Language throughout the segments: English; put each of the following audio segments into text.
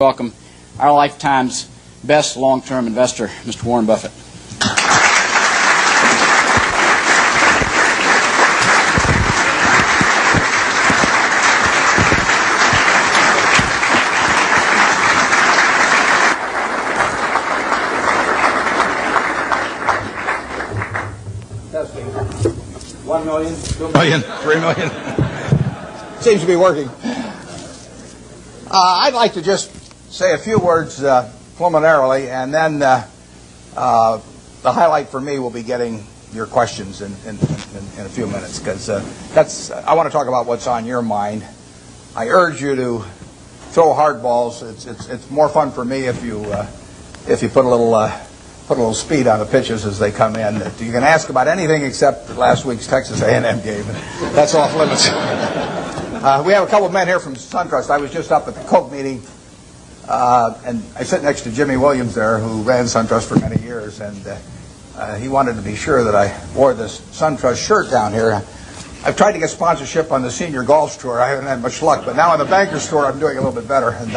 Welcome our lifetime's best long-term investor, Mr. Warren Buffett. Testing. 1 million, 2 million, 3 million. Seems to be working. I'd like to just say a few words preliminarily, and then the highlight for me will be getting your questions in a few minutes, because I want to talk about what's on your mind. I urge you to throw hard balls. It's more fun for me if you put a little speed on the pitches as they come in. You can ask about anything except last week's Texas A&M game. That's off limits. We have a couple of men here from SunTrust. I was just up at the Coke meeting, and I sit next to Jimmy Williams there, who ran SunTrust for many years, and he wanted to be sure that I wore this SunTrust shirt down here. I've tried to get sponsorship on the Senior Golf Tour. I haven't had much luck, but now on the Bankers Tour, I'm doing a little bit better. And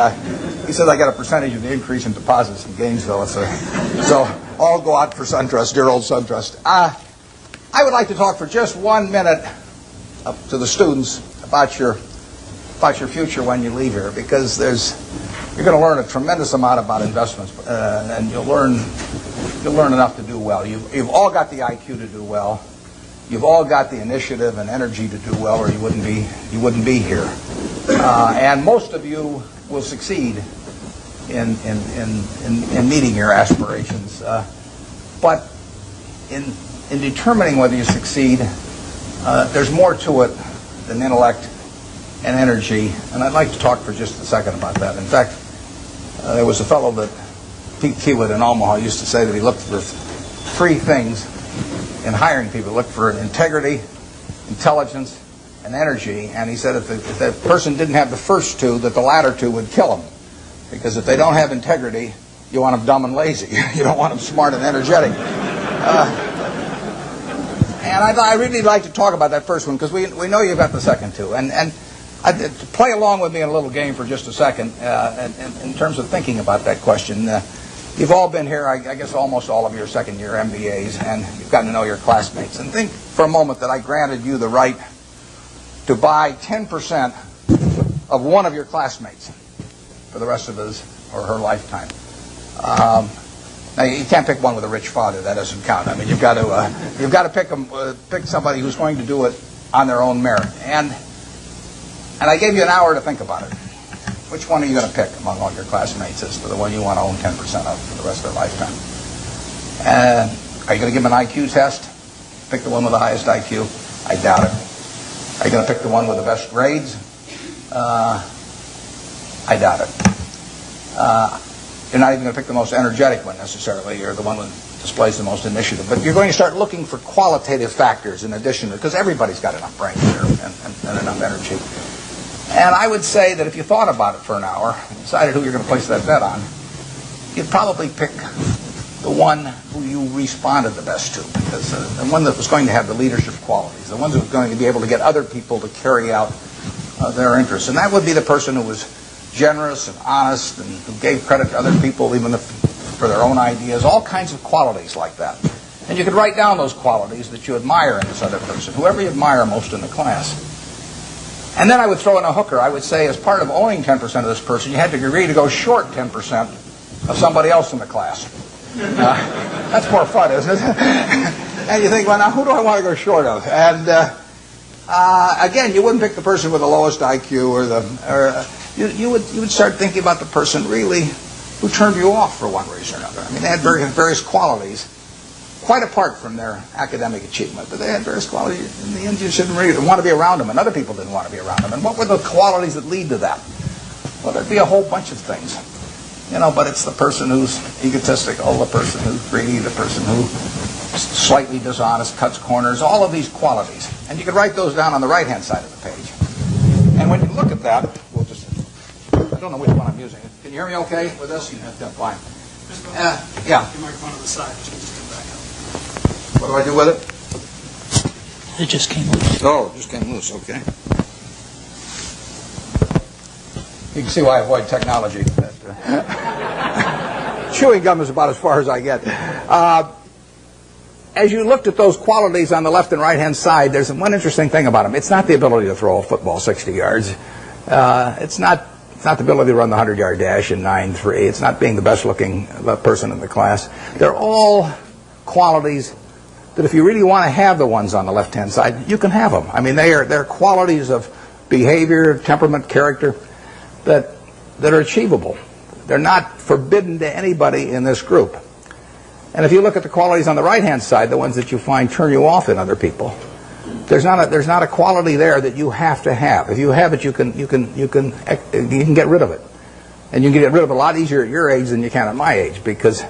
he says I got a percentage of the increase in deposits in Gainesville. So I'll go out for SunTrust, dear old SunTrust. I would like to talk for just 1 minute to the students about your future when you leave here, because you're going to learn a tremendous amount about investments, and you'll learn enough to do well. You've all got the IQ to do well. You've all got the initiative and energy to do well, or you wouldn't be here. And most of you will succeed in meeting your aspirations. But in determining whether you succeed, there's more to it than intellect and energy, and I'd like to talk for just a second about that. In fact, there was a fellow that Pete Kiewit in Omaha used to say that he looked for 3 things in hiring people. He looked for integrity, intelligence, and energy, and he said if that person didn't have the first 2, that the latter 2 would kill him, because if they don't have integrity, you want them dumb and lazy. You don't want them smart and energetic. And I'd really like to talk about that first one, because we know you've got the second 2. And to play along with me in a little game for just a second, in terms of thinking about that question. You've all been here, I guess almost all of your second-year MBAs, and you've gotten to know your classmates. And think for a moment that I granted you the right to buy 10% of one of your classmates for the rest of his or her lifetime. Now you can't pick one with a rich father. That doesn't count. I mean, you've got to pick somebody who's going to do it on their own merit. And I gave you an hour to think about it. Which one are you going to pick among all your classmates as to the one you want to own 10% of for the rest of their lifetime? Are you going to give them an IQ test? Pick the one with the highest IQ? I doubt it. Are you going to pick the one with the best grades? I doubt it. You're not even going to pick the most energetic one necessarily. You're the one that displays the most initiative. But you're going to start looking for qualitative factors in addition to, because everybody's got enough brain here and enough energy. And I would say that if you thought about it for an hour and decided who you're going to place that bet on, you'd probably pick the one who you responded the best to, because the one that was going to have the leadership qualities, the one that was going to be able to get other people to carry out their interests. And that would be the person who was generous and honest and who gave credit to other people even for their own ideas, all kinds of qualities like that. And you could write down those qualities that you admire in this other person, whoever you admire most in the class. And then I would throw in a hooker. I would say as part of owning 10% of this person, you had to agree to go short 10% of somebody else in the class. That's more fun, isn't it? And you think, well, now who do I want to go short of? And again, you wouldn't pick the person with the lowest IQ you would start thinking about the person really who turned you off for one reason or another. I mean, they had various qualities, quite apart from their academic achievement, but they had various qualities. In the end, you shouldn't really want to be around them, and other people didn't want to be around them. And what were the qualities that lead to that? Well, there'd be a whole bunch of things, but it's the person who's egotistical, the person who's greedy, the person who slightly dishonest, cuts corners, all of these qualities. And you could write those down on the right-hand side of the page. And when you look at that, I don't know which one I'm using. Can you hear me okay with this? Yeah, fine. Yeah. Your microphone on the side. Just come back up. What do I do with it? It just came loose. Oh, it just came loose. Okay. You can see why I avoid technology. Chewing gum is about as far as I get. As you looked at those qualities on the left and right-hand side, there's one interesting thing about them. It's not the ability to throw a football 60 yards. It's not the ability to run the 100-yard dash in 9.3. It's not being the best-looking person in the class. They're all qualities that if you really want to have the ones on the left-hand side, you can have them. I mean, they're qualities of behavior, temperament, character that are achievable. They're not forbidden to anybody in this group. And if you look at the qualities on the right-hand side, the ones that you find turn you off in other people, there's not a quality there that you have to have. If you have it, you can get rid of it, and you can get rid of it a lot easier at your age than you can at my age, because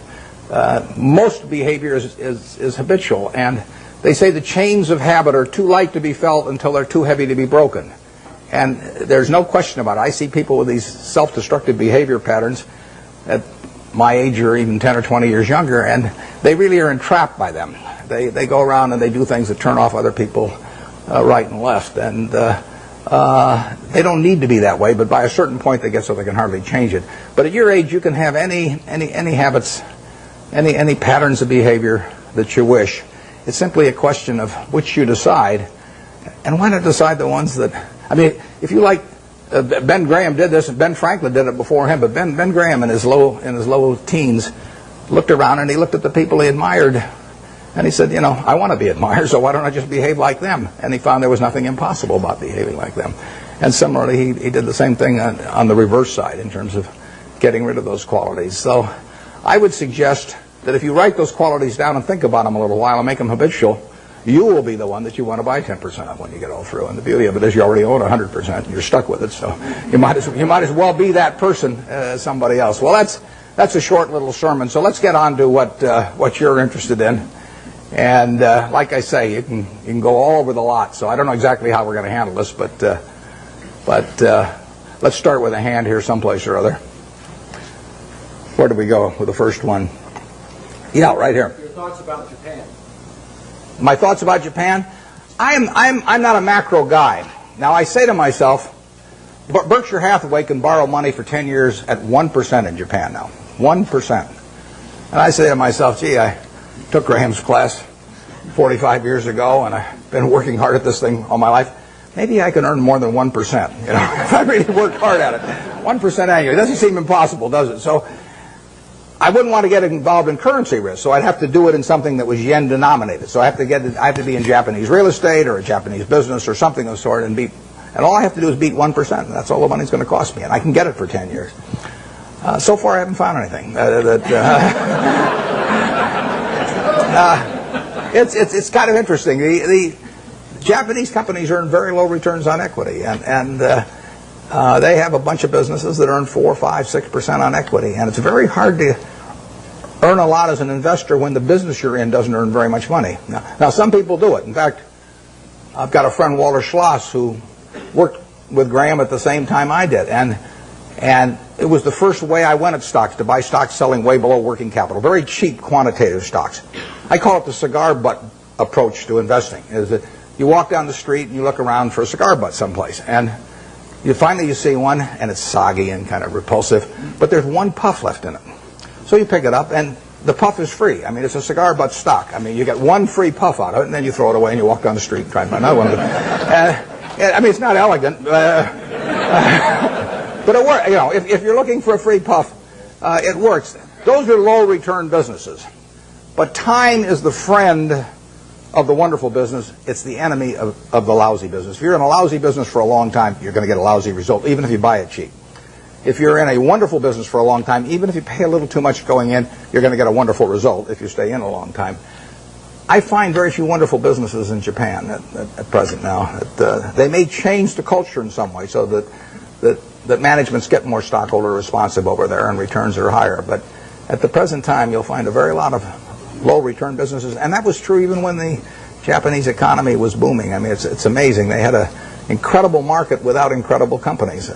most behavior is habitual, and they say the chains of habit are too light to be felt until they're too heavy to be broken. And there's no question about it. I see people with these self-destructive behavior patterns at my age or even 10 or 20 years younger, and they really are entrapped by them. They go around and they do things that turn off other people right and left, and they don't need to be that way, but by a certain point they get so they can hardly change it. But at your age, you can have any habits, any patterns of behavior that you wish. It's simply a question of which you decide, and why not decide the ones that, I mean, if you like, Ben Graham did this, and Ben Franklin did it before him, but Ben Graham in his low teens looked around and he looked at the people he admired, and he said, you know, I want to be admired, so why don't I just behave like them? And he found there was nothing impossible about behaving like them. And similarly, he did the same thing on the reverse side in terms of getting rid of those qualities. So I would suggest that if you write those qualities down and think about them a little while and make them habitual, you will be the one that you want to buy 10% of when you get all through. And the beauty of it is you already own 100%, and you're stuck with it. So you might as well be that person as somebody else. Well, that's a short little sermon. So let's get on to what you're interested in. And like I say, you can go all over the lot. So I don't know exactly how we're going to handle this, but let's start with a hand here someplace or other. Where do we go with the first one? Yeah, right here. Your thoughts about Japan. My thoughts about Japan? I'm not a macro guy. Now I say to myself, Berkshire Hathaway can borrow money for 10 years at 1% in Japan now. 1%. And I say to myself, gee, I took Graham's class 45 years ago, and I've been working hard at this thing all my life. Maybe I can earn more than 1%, you know, if I really worked hard at it. 1% annually. It doesn't seem impossible, does it? So I wouldn't want to get involved in currency risk, so I'd have to do it in something that was yen denominated. So I have to be in Japanese real estate or a Japanese business or something of the sort, and all I have to do is beat 1%. That's all the money's going to cost me, and I can get it for 10 years. So far, I haven't found anything. It's kind of interesting. The Japanese companies earn very low returns on equity, and they have a bunch of businesses that earn 4, 5, 6% on equity, and it's very hard to earn a lot as an investor when the business you're in doesn't earn very much money. Now some people do it. In fact, I've got a friend, Walter Schloss, who worked with Graham at the same time I did, and it was the first way I went at stocks, to buy stocks selling way below working capital, very cheap quantitative stocks. I call it the cigar butt approach to investing, is that you walk down the street and you look around for a cigar butt someplace, and you see one, and it's soggy and kind of repulsive, but there's one puff left in it. So you pick it up, and the puff is free. I mean, it's a cigar butt stock. I mean, you get one free puff out of it, and then you throw it away and you walk down the street and try and find another one. I mean, it's not elegant, but it works. You know, if you're looking for a free puff, it works. Those are low return businesses. But time is the friend of the wonderful business. It's the enemy of the lousy business. If you're in a lousy business for a long time, you're going to get a lousy result, even if you buy it cheap. If you're in a wonderful business for a long time, even if you pay a little too much going in, you're going to get a wonderful result if you stay in a long time. I find very few wonderful businesses in Japan at present now. They may change the culture in some way so that managements get more stockholder responsive over there and returns are higher. But at the present time, you'll find a very lot of low return businesses, and that was true even when the Japanese economy was booming. I mean, it's amazing. They had an incredible market without incredible companies.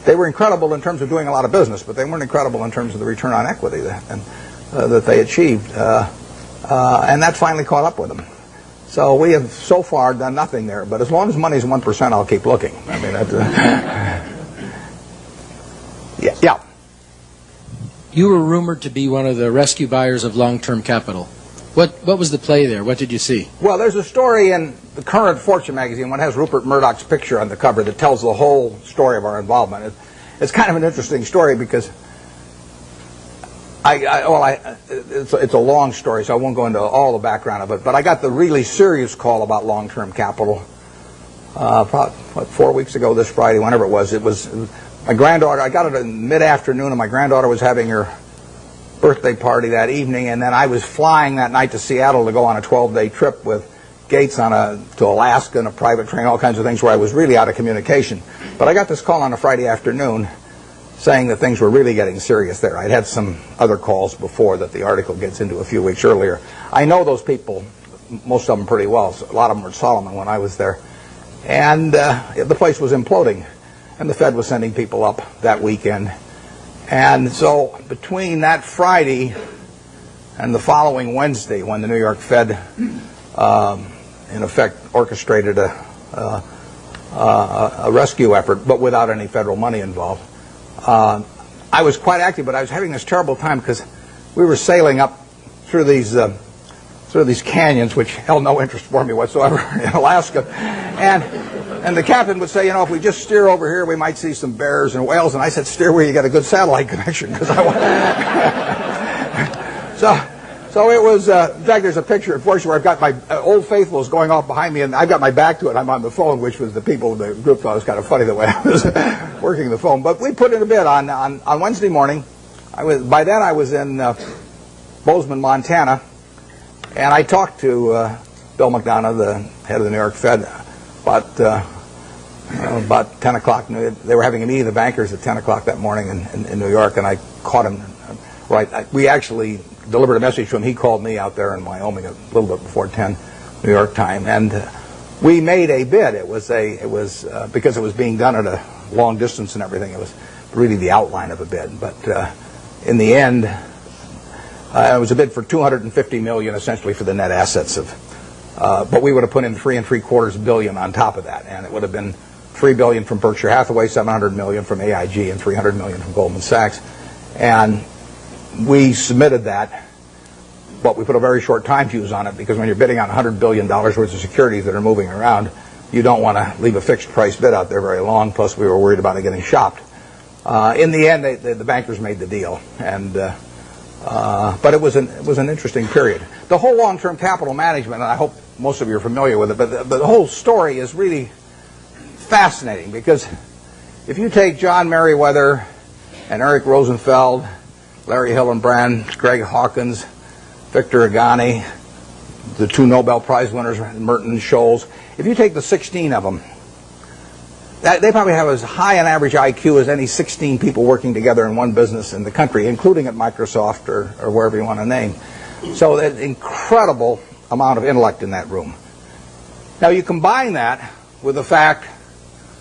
They were incredible in terms of doing a lot of business, but they weren't incredible in terms of the return on equity that they achieved. And that finally caught up with them. So we have so far done nothing there, but as long as money's 1%, I'll keep looking. I mean, yeah. You were rumored to be one of the rescue buyers of long-term capital. What was the play there? What did you see? Well, there's a story in the current Fortune magazine, one has Rupert Murdoch's picture on the cover, that tells the whole story of our involvement. It's kind of an interesting story because it's a long story, so I won't go into all the background of it. But I got the really serious call about long-term capital about 4 weeks ago this Friday, whenever it was. It was my granddaughter. I got it in mid-afternoon, and my granddaughter was having her birthday party that evening, and then I was flying that night to Seattle to go on a 12-day trip with Gates to Alaska in a private train, all kinds of things where I was really out of communication. But I got this call on a Friday afternoon saying that things were really getting serious there. I'd had some other calls before that the article gets into a few weeks earlier. I know those people, most of them pretty well. So a lot of them were at Solomon when I was there. And the place was imploding, and the Fed was sending people up that weekend. And so between that Friday and the following Wednesday, when the New York Fed, in effect, orchestrated a rescue effort, but without any federal money involved, I was quite active, but I was having this terrible time because we were sailing up through these canyons, which held no interest for me whatsoever, in Alaska, and the captain would say, if we just steer over here, we might see some bears and whales. And I said, steer where you get a good satellite connection, because I want. So it was. In fact, there's a picture, unfortunately, where I've got my Old Faithfuls going off behind me, and I've got my back to it. I'm on the phone, which was the people of the group thought it was kind of funny the way I was working the phone. But we put in a bid on Wednesday morning. By then I was in Bozeman, Montana, and I talked to Bill McDonough, the head of the New York Fed, about 10 o'clock. They were having a meeting of the bankers at 10 o'clock that morning in New York, and I caught him. We actually delivered a message to him. He called me out there in Wyoming a little bit before 10 New York time, and we made a bid. It was because it was being done at a long distance and everything. It was really the outline of a bid, but in the end, it was a bid for $250 million, essentially for the net assets of. But we would have put in $3.75 billion on top of that, and it would have been $3 billion from Berkshire Hathaway, $700 million from AIG, and $300 million from Goldman Sachs. And we submitted that, but we put a very short time fuse on it, because when you're bidding on $100 billion worth of securities that are moving around, you don't want to leave a fixed price bid out there very long. Plus, we were worried about it getting shopped. In the end, the bankers made the deal, and but it was an interesting period. The whole long-term capital management, and I hope most of you are familiar with it, but the whole story is really fascinating, because if you take John Merriweather and Eric Rosenfeld, Larry Hillenbrand, Greg Hawkins, Victor Agani, the two Nobel Prize winners, Merton and Scholes, if you take the 16 of them, they probably have as high an average IQ as any 16 people working together in one business in the country, including at Microsoft or wherever you want to name. So an incredible amount of intellect in that room. Now you combine that with the fact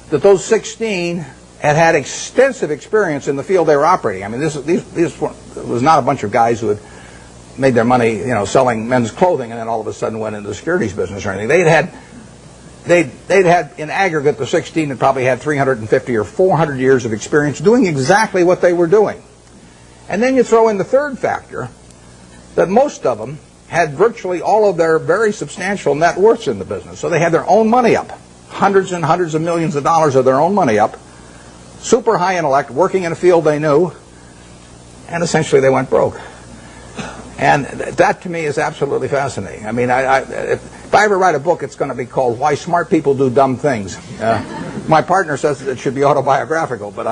that those 16 had extensive experience in the field they were operating. I mean, this was not a bunch of guys who had made their money, selling men's clothing, and then all of a sudden went into the securities business or anything. They'd had in aggregate, the 16 had probably had 350 or 400 years of experience doing exactly what they were doing. And then you throw in the third factor, that most of them had virtually all of their very substantial net worths in the business. So they had their own money up, hundreds and hundreds of millions of dollars of their own money up, super high intellect, working in a field they knew, and essentially they went broke. And that to me is absolutely fascinating. I mean, if I ever write a book, it's going to be called Why Smart People Do Dumb Things. My partner says it should be autobiographical, but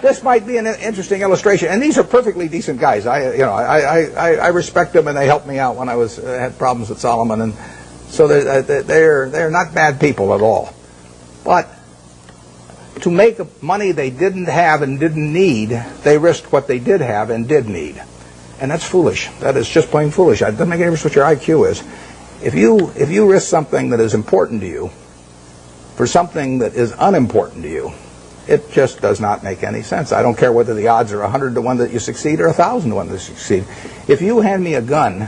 this might be an interesting illustration. And these are perfectly decent guys. I respect them, and they helped me out when I had problems at Solomon, and so they're not bad people at all. But to make money they didn't have and didn't need, they risked what they did have and did need. And that's foolish. That is just plain foolish. It doesn't make any difference what your IQ is. If you risk something that is important to you for something that is unimportant to you, it just does not make any sense. I don't care whether the odds are 100 to 1 that you succeed or 1,000 to 1 that you succeed. If you hand me a gun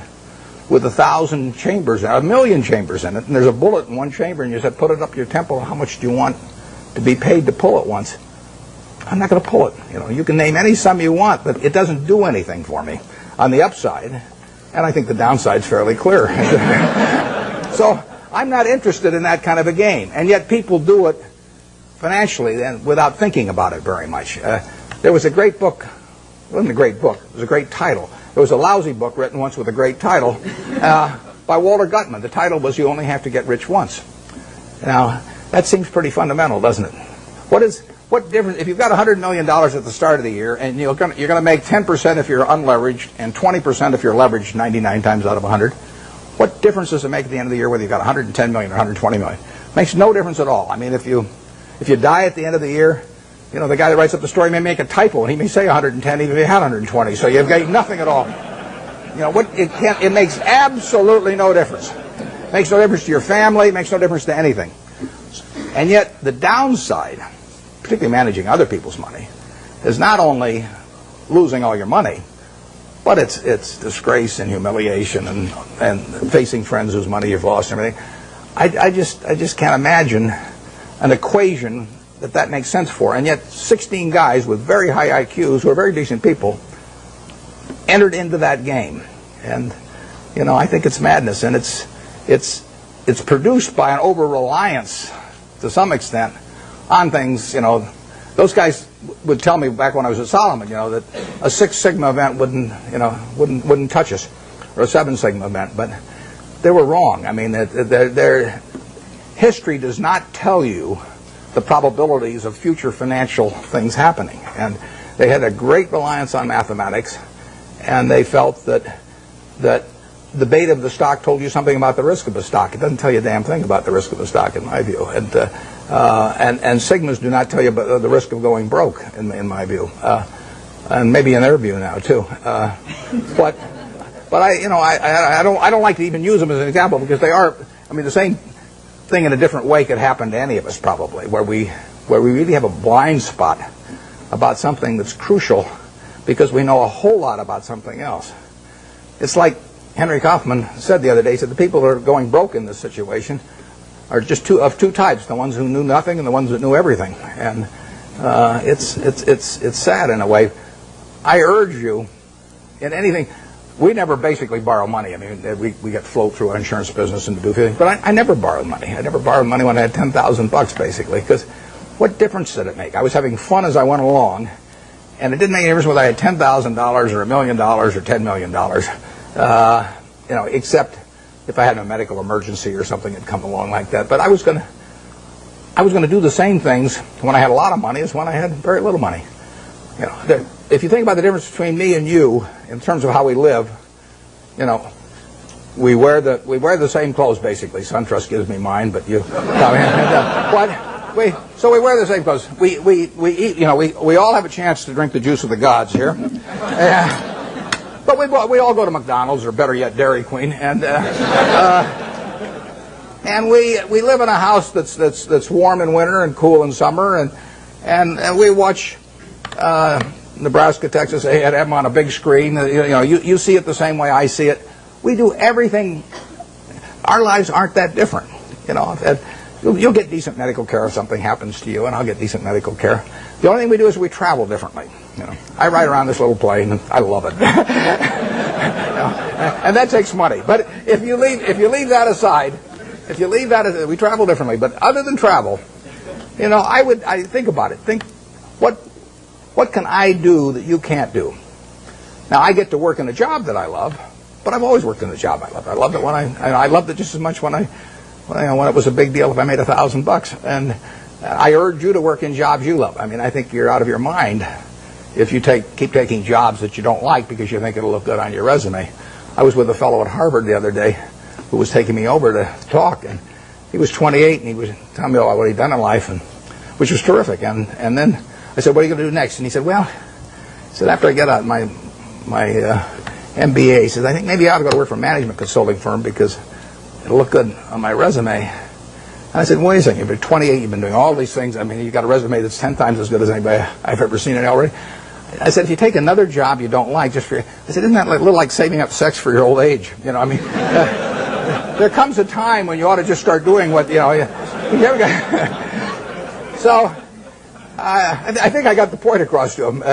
with 1,000 chambers, 1,000,000 chambers in it, and there's a bullet in one chamber, and you said, put it up your temple, how much do you want to be paid to pull it once? I'm not going to pull it. You can name any sum you want, but it doesn't do anything for me on the upside, and I think the downside's fairly clear. So I'm not interested in that kind of a game, and yet people do it financially and without thinking about it very much. There was a great book. It wasn't a great book. It was a great title. There was a lousy book written once with a great title by Walter Gutman. The title was "You Only Have to Get Rich Once." Now, that seems pretty fundamental, doesn't it? What difference if you've got $100 million at the start of the year and you're going to make 10% if you're unleveraged and 20% if you're leveraged 99 times out of 100? What difference does it make at the end of the year whether you've got 110 million or 120 million? Makes no difference at all. I mean, if you die at the end of the year, the guy that writes up the story may make a typo and he may say 110 even if he had 120, so you've got nothing at all. It makes absolutely no difference. It makes no difference to your family. It makes no difference to anything. And yet the downside, particularly managing other people's money, is not only losing all your money, but it's disgrace and humiliation and facing friends whose money you've lost and everything. I just can't imagine an equation that makes sense for. And yet 16 guys with very high IQs who are very decent people entered into that game. And I think it's madness, and it's produced by an over-reliance to some extent on things. Those guys would tell me back when I was at Solomon, that a 6 Sigma event wouldn't touch us, or a 7 Sigma event, but they were wrong. I mean, their history does not tell you the probabilities of future financial things happening, and they had a great reliance on mathematics, and they felt that the beta of the stock told you something about the risk of the stock. It doesn't tell you a damn thing about the risk of the stock, in my view. And Sigmas do not tell you about the risk of going broke, in my view, and maybe in their view now too. But I don't like to even use them as an example because they are. I mean, the same thing in a different way could happen to any of us probably, where we really have a blind spot about something that's crucial because we know a whole lot about something else. It's like Henry Kaufman said the other day. He said the people who are going broke in this situation are just two types: the ones who knew nothing and the ones that knew everything. And it's sad in a way. I urge you, in anything, we never basically borrow money. I mean, we get float through our insurance business and to do things, but I never borrowed money. I never borrowed money when I had $10,000 basically, because what difference did it make? I was having fun as I went along, and it didn't make any difference whether I had $10,000 or $1 million or $10 million. Except if I had a medical emergency or something had come along like that. But I was going to do the same things when I had a lot of money as when I had very little money. If you think about the difference between me and you in terms of how we live, we wear the same clothes basically. SunTrust gives me mine, but you. So we wear the same clothes. We eat. We all have a chance to drink the juice of the gods here. But we all go to McDonald's, or better yet, Dairy Queen, and we live in a house that's warm in winter and cool in summer, and we watch Nebraska, Texas A&M on a big screen. You see it the same way I see it. We do everything. Our lives aren't that different. You'll get decent medical care if something happens to you, and I'll get decent medical care. The only thing we do is we travel differently. I ride around this little plane, and I love it. And that takes money. But if you leave that aside, we travel differently. But other than travel, I think about it. Think, what can I do that you can't do? Now, I get to work in a job that I love, but I've always worked in a job I love. I loved it when I loved it just as much when it was a big deal if I made $1,000. And I urge you to work in jobs you love. I mean, I think you're out of your mind if you keep taking jobs that you don't like because you think it'll look good on your resume. I was with a fellow at Harvard the other day who was taking me over to talk, and he was 28, and he was telling me what he'd done in life, which was terrific. And then I said, "What are you going to do next?" And he said, after I get out my MBA, he says, "I think maybe I ought to go to work for a management consulting firm because it'll look good on my resume." And I said, "Wait a second, you've been 28, you've been doing all these things. I mean, you've got a resume that's 10 times as good as anybody I've ever seen it already." I said, "If you take another job you don't like, I said, isn't that a little like saving up sex for your old age? There comes a time when you ought to just start doing what, So, I think I got the point across to him.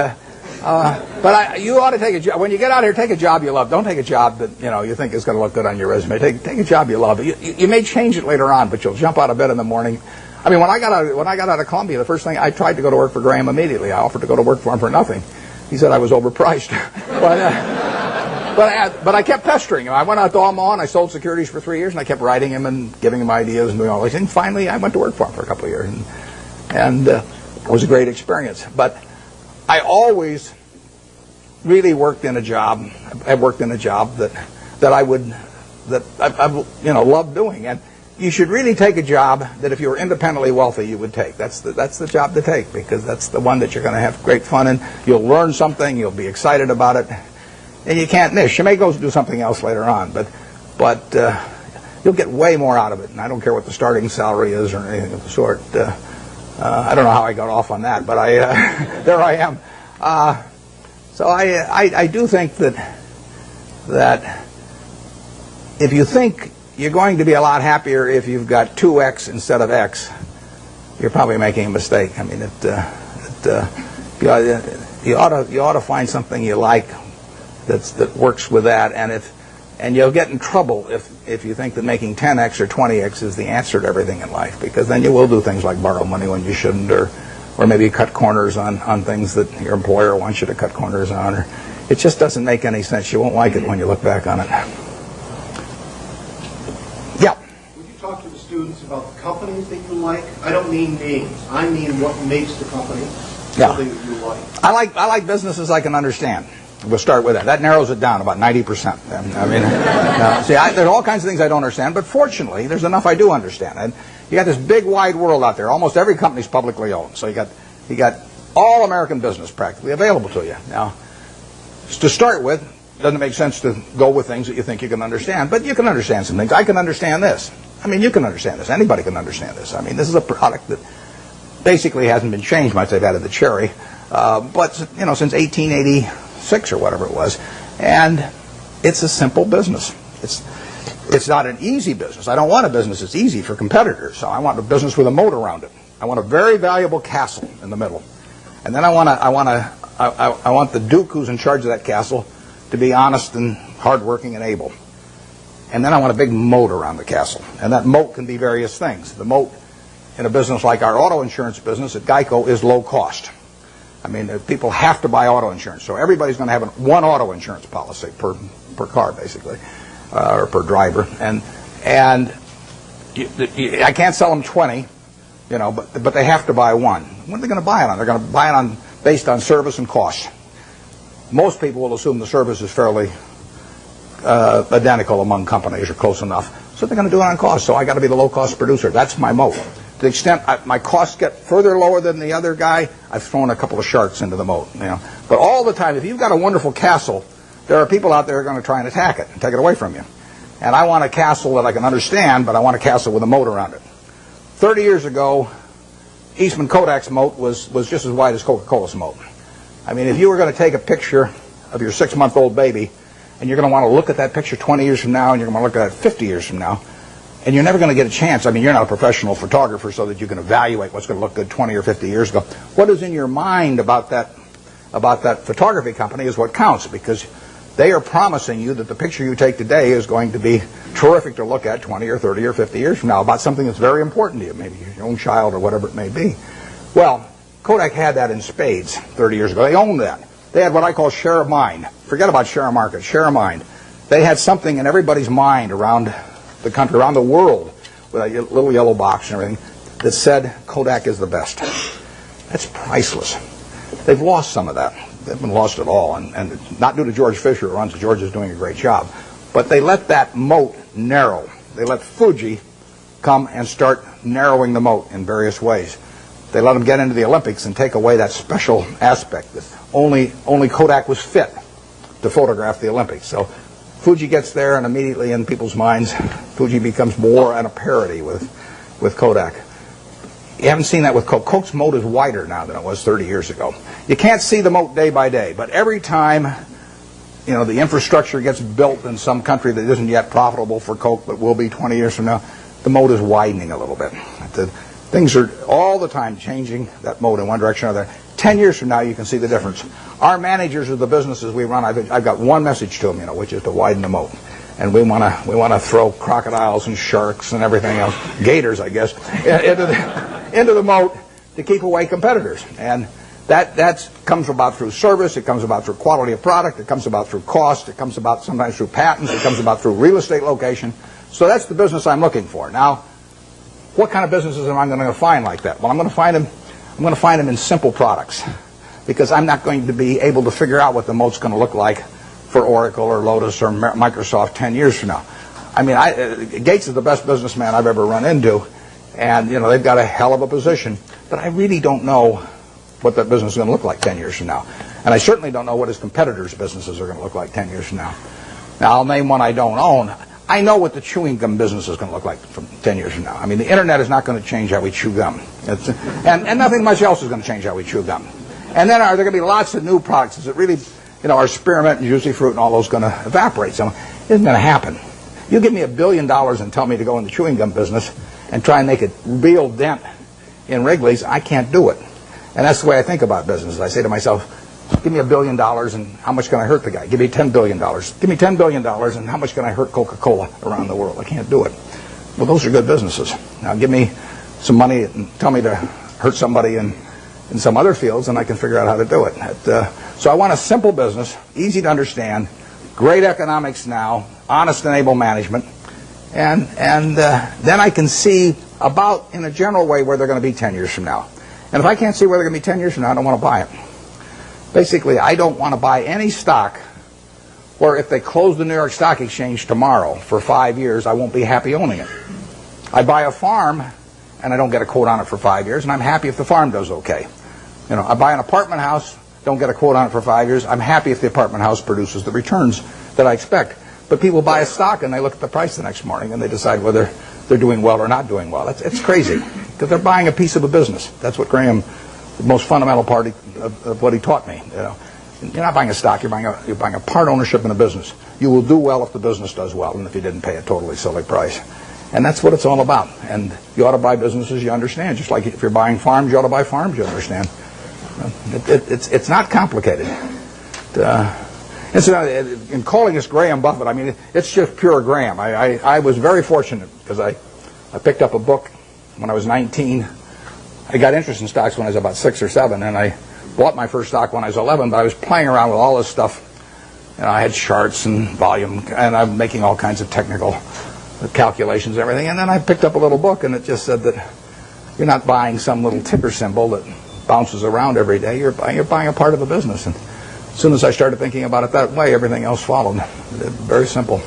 But you ought to take a job. When you get out here, take a job you love. Don't take a job that you think is going to look good on your resume. Take a job you love. You may change it later on, but you'll jump out of bed in the morning. I mean, when I got out of Columbia, the first thing I tried to go to work for Graham immediately. I offered to go to work for him for nothing. He said I was overpriced. But I kept pestering him. I went out to Omaha and I sold securities for 3 years, and I kept writing him and giving him ideas and doing all these things. Finally, I went to work for him for a couple of years, and it was a great experience. But I always really worked in a job. I worked in a job that I loved doing. And you should really take a job that if you were independently wealthy, you would take. That's the job to take, because that's the one that you're going to have great fun in. You'll learn something. You'll be excited about it, and you can't miss. You may go do something else later on, but you'll get way more out of it. And I don't care what the starting salary is or anything of the sort. I don't know how I got off on that, but there I am. So I do think that if you think you're going to be a lot happier if you've got 2x instead of x, you're probably making a mistake. I mean, you ought to find something you like that works with that, and you'll get in trouble if you think that making 10x or 20x is the answer to everything in life, because then you will do things like borrow money when you shouldn't, or maybe cut corners on things that your employer wants you to cut corners on. Or it just doesn't make any sense. You won't like it when you look back on it. Yeah. Would you talk to the students about the companies that you like? I don't mean names. I mean what makes the company something that you like. I like businesses I can understand. We'll start with that. That narrows it down about 90%. I mean, there's all kinds of things I don't understand, but fortunately, there's enough I do understand. And you got this big, wide world out there. Almost every company's publicly owned, so you got all American business practically available to you. Now, to start with, it doesn't make sense to go with things that you think you can understand, but you can understand some things. I can understand this. I mean, you can understand this. Anybody can understand this. I mean, this is a product that basically hasn't been changed much. They've added the cherry, but since 1886 or whatever it was, and it's a simple business. It's not an easy business. I don't want a business that's easy for competitors. So I want a business with a moat around it. I want a very valuable castle in the middle, and then I want the duke who's in charge of that castle to be honest and hardworking and able. And then I want a big moat around the castle, and that moat can be various things. The moat in a business like our auto insurance business at Geico is low cost. I mean, people have to buy auto insurance, so everybody's going to have one auto insurance policy per car, basically, or per driver. And I can't sell them 20, but they have to buy one. What are they going to buy it on? They're going to buy it based on service and cost. Most people will assume the service is fairly identical among companies or close enough, so they're going to do it on cost. So I got to be the low-cost producer. That's my moat. To the extent my costs get further lower than the other guy, I've thrown a couple of sharks into the moat. But all the time, if you've got a wonderful castle, there are people out there who are going to try and attack it and take it away from you. And I want a castle that I can understand, but I want a castle with a moat around it. 30 years ago, Eastman Kodak's moat was just as wide as Coca-Cola's moat. I mean, if you were going to take a picture of your 6-month-old baby, and you're going to want to look at that picture 20 years from now, and you're going to want to look at it 50 years from now, and you're never going to get a chance. I mean, you're not a professional photographer so that you can evaluate what's going to look good 20 or 50 years ago. What is in your mind about that photography company is what counts, because they are promising you that the picture you take today is going to be terrific to look at 20 or 30 or 50 years from now about something that's very important to you, maybe your own child or whatever it may be. Well, Kodak had that in spades 30 years ago. They owned that. They had what I call share of mind. Forget about share of market, share of mind. They had something in everybody's mind around the country, around the world, with a little yellow box and everything, that said Kodak is the best. That's priceless. They've lost some of that. They haven't lost it all, and not due to George Fisher, who runs it. George is doing a great job. But they let that moat narrow. They let Fuji come and start narrowing the moat in various ways. They let them get into the Olympics and take away that special aspect that only Kodak was fit to photograph the Olympics. So Fuji gets there, and immediately in people's minds, Fuji becomes more and a parity with Kodak. You haven't seen that with Coke. Coke's moat is wider now than it was 30 years ago. You can't see the moat day by day, but every time the infrastructure gets built in some country that isn't yet profitable for Coke but will be 20 years from now, the moat is widening a little bit. Things are all the time changing that mode in one direction or another. 10 years from now, you can see the difference. Our managers of the businesses we run, I've got one message to them, which is to widen the moat. And we want to throw crocodiles and sharks and everything else, gators, I guess, into the moat to keep away competitors. And that comes about through service. It comes about through quality of product. It comes about through cost. It comes about sometimes through patents. It comes about through real estate location. So that's the business I'm looking for. Now, what kind of businesses am I going to find like that? Well, I'm going to find them in simple products, because I'm not going to be able to figure out what the moat's going to look like for Oracle or Lotus or Microsoft 10 years from now. I mean, Gates is the best businessman I've ever run into, and they've got a hell of a position, but I really don't know what that business is going to look like 10 years from now. And I certainly don't know what his competitors' businesses are going to look like 10 years from now. Now, I'll name one I don't own. I know what the chewing gum business is going to look like from 10 years from now. I mean, the internet is not going to change how we chew gum. And nothing much else is going to change how we chew gum. And then are there going to be lots of new products? Is it really, our spearmint and juicy fruit and all those going to evaporate? So it isn't going to happen. You give me $1 billion and tell me to go in the chewing gum business and try and make a real dent in Wrigley's, I can't do it. And that's the way I think about business. I say to myself, give me $1 billion and how much can I hurt the guy? Give me $10 billion. Give me $10 billion and how much can I hurt Coca-Cola around the world? I can't do it. Well, those are good businesses. Now give me some money and tell me to hurt somebody in some other fields, and I can figure out how to do it. So I want a simple business, easy to understand, great economics now, honest and able management, and then I can see about, in a general way, where they're going to be 10 years from now. And if I can't see where they're going to be 10 years from now, I don't want to buy it. Basically, I don't want to buy any stock where if they close the New York Stock Exchange tomorrow for 5 years, I won't be happy owning it. I buy a farm and I don't get a quote on it for 5 years, and I'm happy if the farm does okay. I buy an apartment house, don't get a quote on it for 5 years, I'm happy if the apartment house produces the returns that I expect. But people buy a stock and they look at the price the next morning and they decide whether they're doing well or not doing well. It's crazy, because they're buying a piece of a business. That's what Graham, the most fundamental part of what he taught me. You're not buying a stock, you're buying a part ownership in a business. You will do well if the business does well, and if you didn't pay a totally silly price. And that's what it's all about. And you ought to buy businesses you understand. Just like if you're buying farms, you ought to buy farms you understand. It's not complicated. In calling this Graham Buffett, I mean, it's just pure Graham. I was very fortunate because I picked up a book when I was 19. I got interest in stocks when I was about 6 or 7, and I bought my first stock when I was 11, but I was playing around with all this stuff. I had charts and volume, and I'm making all kinds of technical calculations and everything. And then I picked up a little book, and it just said that you're not buying some little ticker symbol that bounces around every day. You're buying a part of a business. And as soon as I started thinking about it that way, everything else followed. Very simple.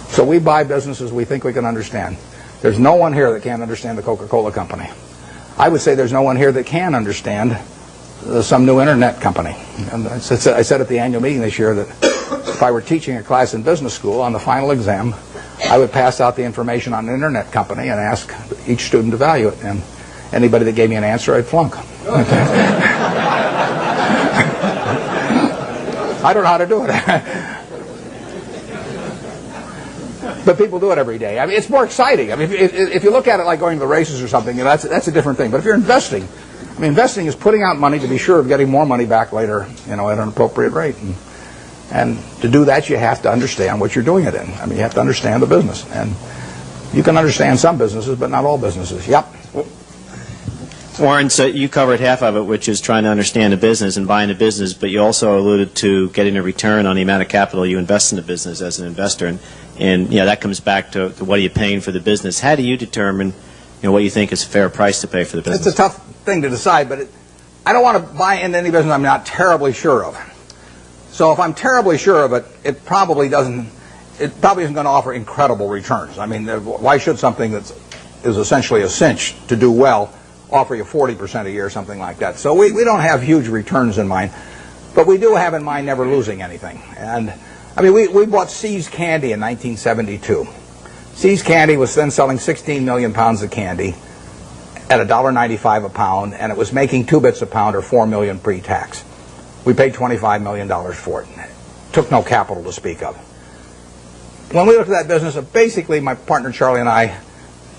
So we buy businesses we think we can understand. There's no one here that can't understand the Coca-Cola Company. I would say there's no one here that can understand some new internet company. And I said at the annual meeting this year that if I were teaching a class in business school, on the final exam, I would pass out the information on an internet company and ask each student to value it. And anybody that gave me an answer, I'd flunk. I don't know how to do it. But people do it every day. I mean, it's more exciting. I mean, if you look at it like going to the races or something, that's a different thing. But if you're investing, I mean, investing is putting out money to be sure of getting more money back later, at an appropriate rate. And to do that, you have to understand what you're doing it in. I mean, you have to understand the business. And you can understand some businesses, but not all businesses. Yep. Warren, so you covered half of it, which is trying to understand the business and buying the business, but you also alluded to getting a return on the amount of capital you invest in the business as an investor. And that comes back to what are you paying for the business. How do you determine what you think is a fair price to pay for the business? It's a tough thing to decide, but I don't want to buy into any business I'm not terribly sure of. So if I'm terribly sure of it, it probably isn't going to offer incredible returns. I mean, why should something that is essentially a cinch to do well offer you 40% a year or something like that? So we don't have huge returns in mind, but we do have in mind never losing anything. And I mean, we bought See's Candy in 1972. See's Candy was then selling 16 million pounds of candy at $1.95 a pound, and it was making 2 bits a pound or $4 million pre-tax. We paid $25 million for it. Took no capital to speak of. When we looked at that business, basically my partner Charlie and I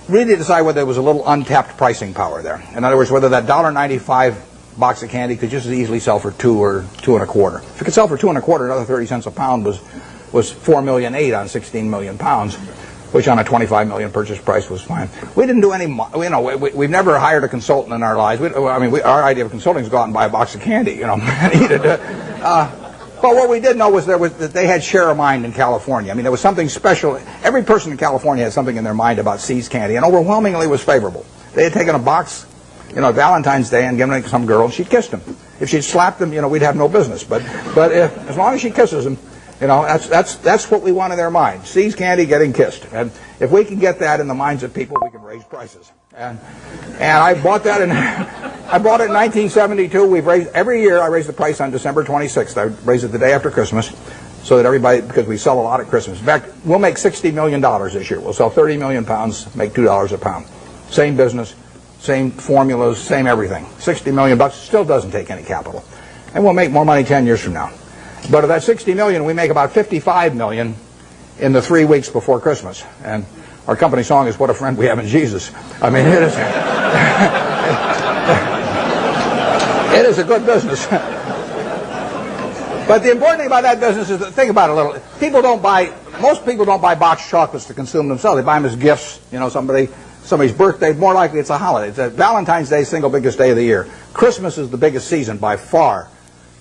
really decide whether there was a little untapped pricing power there. In other words, whether that $1.95 box of candy could just as easily sell for $2 or $2.25. If it could sell for $2.25, another 30 cents a pound was $4.8 million on 16 million pounds, which on a 25 million purchase price was fine. We didn't do any, we've never hired a consultant in our lives. Our idea of consulting is go out and buy a box of candy, and eat it. But what we did know was that they had share of mind in California. I mean, there was something special. Every person in California had something in their mind about See's Candy, and overwhelmingly was favorable. They had taken a box, Valentine's Day, and given it to some girl, and she'd kissed him. If she'd slapped him, we'd have no business. But as long as she kisses him, that's what we want in their mind. See's Candy getting kissed. And if we can get that in the minds of people, we can raise prices. And I bought that I bought it in 1972. We've raised every year. I raise the price on December 26th. I raise it the day after Christmas, so that everybody, because we sell a lot at Christmas. In fact, we'll make $60 million this year. We'll sell 30 million pounds, make $2 a pound. Same business, same formulas, same everything. $60 million still doesn't take any capital, and we'll make more money 10 years from now. But of that $60 million, we make about $55 million in the 3 weeks before Christmas. And our company song is "What a Friend We Have in Jesus." I mean, it is. It is a good business. But the important thing about that business is that, think about it a little. Most people don't buy boxed chocolates to consume themselves. They buy them as gifts. Somebody's birthday. More likely, it's a holiday. It's Valentine's Day, single biggest day of the year. Christmas is the biggest season by far.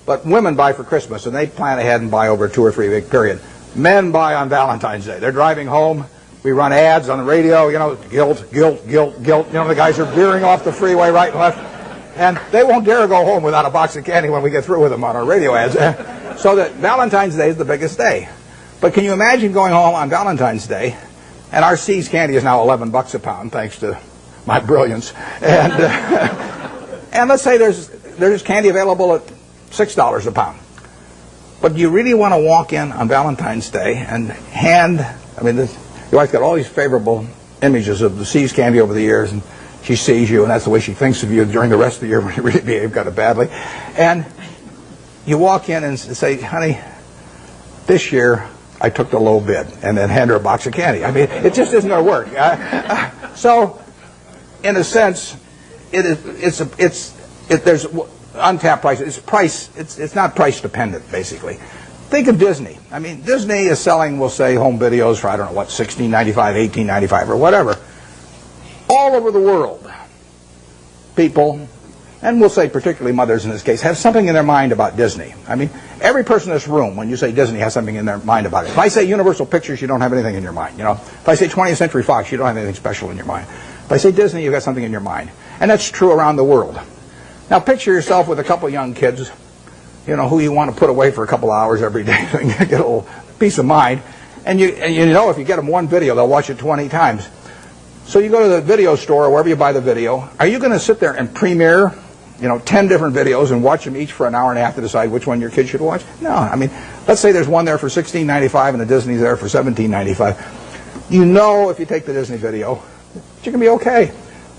But women buy for Christmas, and they plan ahead and buy over a 2 or 3 week period. Men buy on Valentine's Day. They're driving home. We run ads on the radio, guilt. The guys are veering off the freeway right and left. And they won't dare go home without a box of candy when we get through with them on our radio ads. So that Valentine's Day is the biggest day. But can you imagine going home on Valentine's Day, and our See's Candy is now $11 a pound, thanks to my brilliance. And and let's say there's candy available at $6 a pound. But do you really want to walk in on Valentine's Day and your wife's got all these favorable images of the See's Candy over the years, and she sees you, and that's the way she thinks of you during the rest of the year when you really behave kind of badly. And you walk in and say, "Honey, this year I took the low bid," and then hand her a box of candy. I mean, it just isn't going to work. So, in a sense, there's untapped price. It's not price dependent, basically. Think of Disney. I mean, Disney is selling, we'll say, home videos for, $16.95, $18.95, or whatever. All over the world, people, and we'll say particularly mothers in this case, have something in their mind about Disney. I mean, every person in this room, when you say Disney, has something in their mind about it. If I say Universal Pictures, you don't have anything in your mind. If I say 20th Century Fox, you don't have anything special in your mind. If I say Disney, you've got something in your mind. And that's true around the world. Now, picture yourself with a couple young kids, who you want to put away for a couple hours every day and get a little peace of mind. And if you get them one video, they'll watch it 20 times. So you go to the video store or wherever you buy the video. Are you going to sit there and premiere, 10 different videos and watch them each for an hour and a half to decide which one your kid should watch? No. I mean, let's say there's one there for $16.95 and the Disney's there for $17.95. If you take the Disney video, you're going to be okay.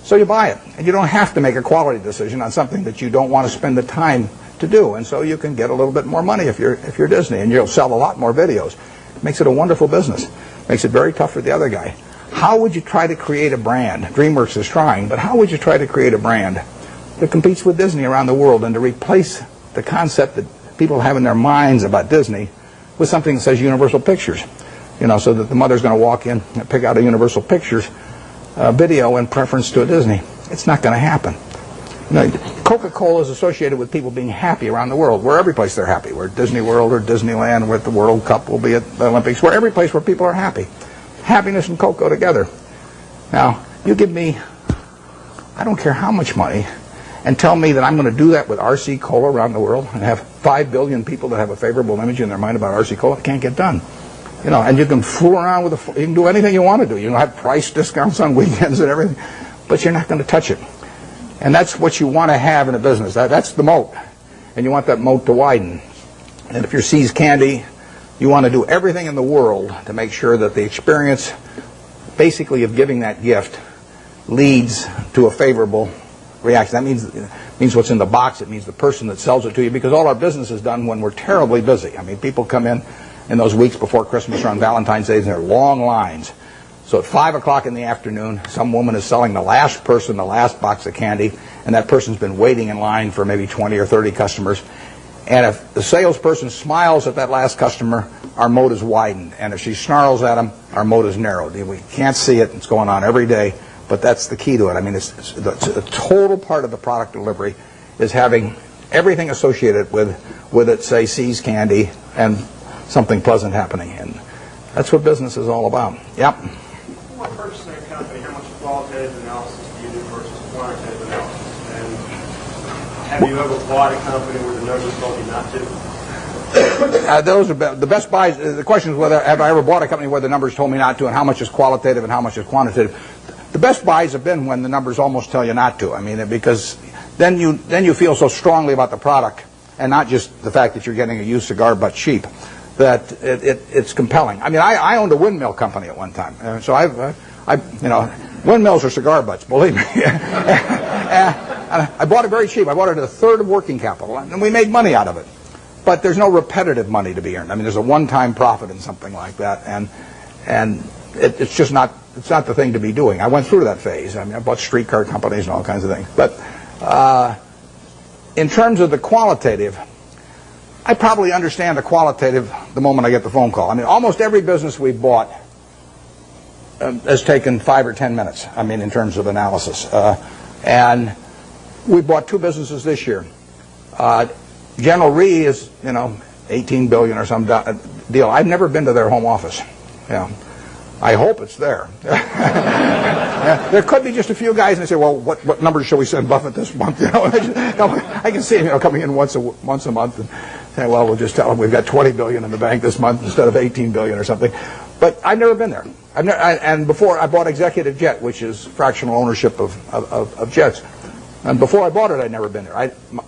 So you buy it. And you don't have to make a quality decision on something that you don't want to spend the time to do. And so you can get a little bit more money if you're Disney, and you'll sell a lot more videos. Makes it a wonderful business. Makes it very tough for the other guy. How would you try to create a brand? DreamWorks is trying, but how would you try to create a brand that competes with Disney around the world and to replace the concept that people have in their minds about Disney with something that says Universal Pictures? So that the mother's going to walk in and pick out a Universal Pictures video in preference to a Disney. It's not going to happen. Coca-Cola is associated with people being happy around the world. We're every place they're happy. We're at Disney World or Disneyland. We're at the World Cup. We'll be at the Olympics. We're every place where people are happy. Happiness and Coke go together. Now, you give me, I don't care how much money, and tell me that I'm going to do that with RC Cola around the world and have 5 billion people that have a favorable image in their mind about RC Cola. It can't get done. And you can fool around with you can do anything you want to do. You can have price discounts on weekends and everything, but you're not going to touch it. And that's what you want to have in a business. That's the moat. And you want that moat to widen. And if you're See's Candy, you want to do everything in the world to make sure that the experience, basically, of giving that gift leads to a favorable reaction. That means what's in the box. It means the person that sells it to you, because all our business is done when we're terribly busy. I mean, people come in those weeks before Christmas or on Valentine's Day, and there are long lines. So at 5 o'clock in the afternoon, some woman is selling the last person the last box of candy, and that person's been waiting in line for maybe 20 or 30 customers. And if the salesperson smiles at that last customer, our moat is widened. And if she snarls at him, our moat is narrowed. We can't see it. It's going on every day. But that's the key to it. I mean, it's a total part of the product delivery is having everything associated with it, say, seize candy and something pleasant happening. And that's what business is all about. Yep. When purchasing a company, how much qualitative analysis do you do versus quantitative analysis? And have you ever bought a company where the numbers told you not to? Those are the best buys. The question is whether have I ever bought a company where the numbers told me not to, and how much is qualitative and how much is quantitative. The best buys have been when the numbers almost tell you not to. I mean, because then you feel so strongly about the product, and not just the fact that you're getting a used cigar butt cheap, that it's compelling. I mean, I owned a windmill company at one time, so windmills are cigar butts, believe me. I bought it very cheap. I bought it at a third of working capital, and we made money out of it. But there's no repetitive money to be earned. I mean, there's a one-time profit in something like that, and it's just not. It's not the thing to be doing. I went through that phase. I mean, I bought streetcar companies and all kinds of things. But in terms of the qualitative, I probably understand the qualitative the moment I get the phone call. I mean, almost every business we've bought has taken 5 or 10 minutes, I mean, in terms of analysis. And we bought 2 businesses this year. General Re is, 18 billion or some deal. I've never been to their home office. I hope it's there. There could be just a few guys, and they say, "Well, what numbers shall we send Buffett this month?" I can see him, coming in once a month and saying, "Well, we'll just tell him we've got 20 billion in the bank this month instead of 18 billion or something." But I've never been there. And before I bought Executive Jet, which is fractional ownership of jets, and before I bought it, I'd never been there.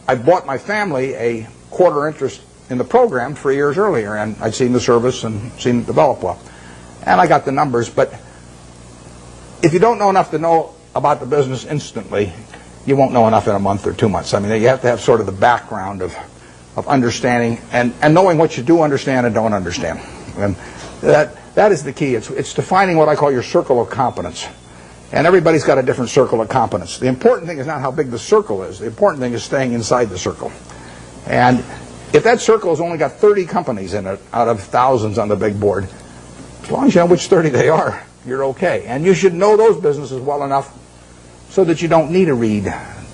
I bought my family a quarter interest in the program 3 years earlier, and I'd seen the service and seen it develop well. And I got the numbers, but if you don't know enough to know about the business instantly, you won't know enough in a month or 2 months. I mean, you have to have sort of the background of understanding and knowing what you do understand and don't understand. And that is the key. It's defining what I call your circle of competence. And everybody's got a different circle of competence. The important thing is not how big the circle is. The important thing is staying inside the circle. And if that circle has only got 30 companies in it out of thousands on the big board, as long as you know which 30 they are, you're okay. And you should know those businesses well enough so that you don't need to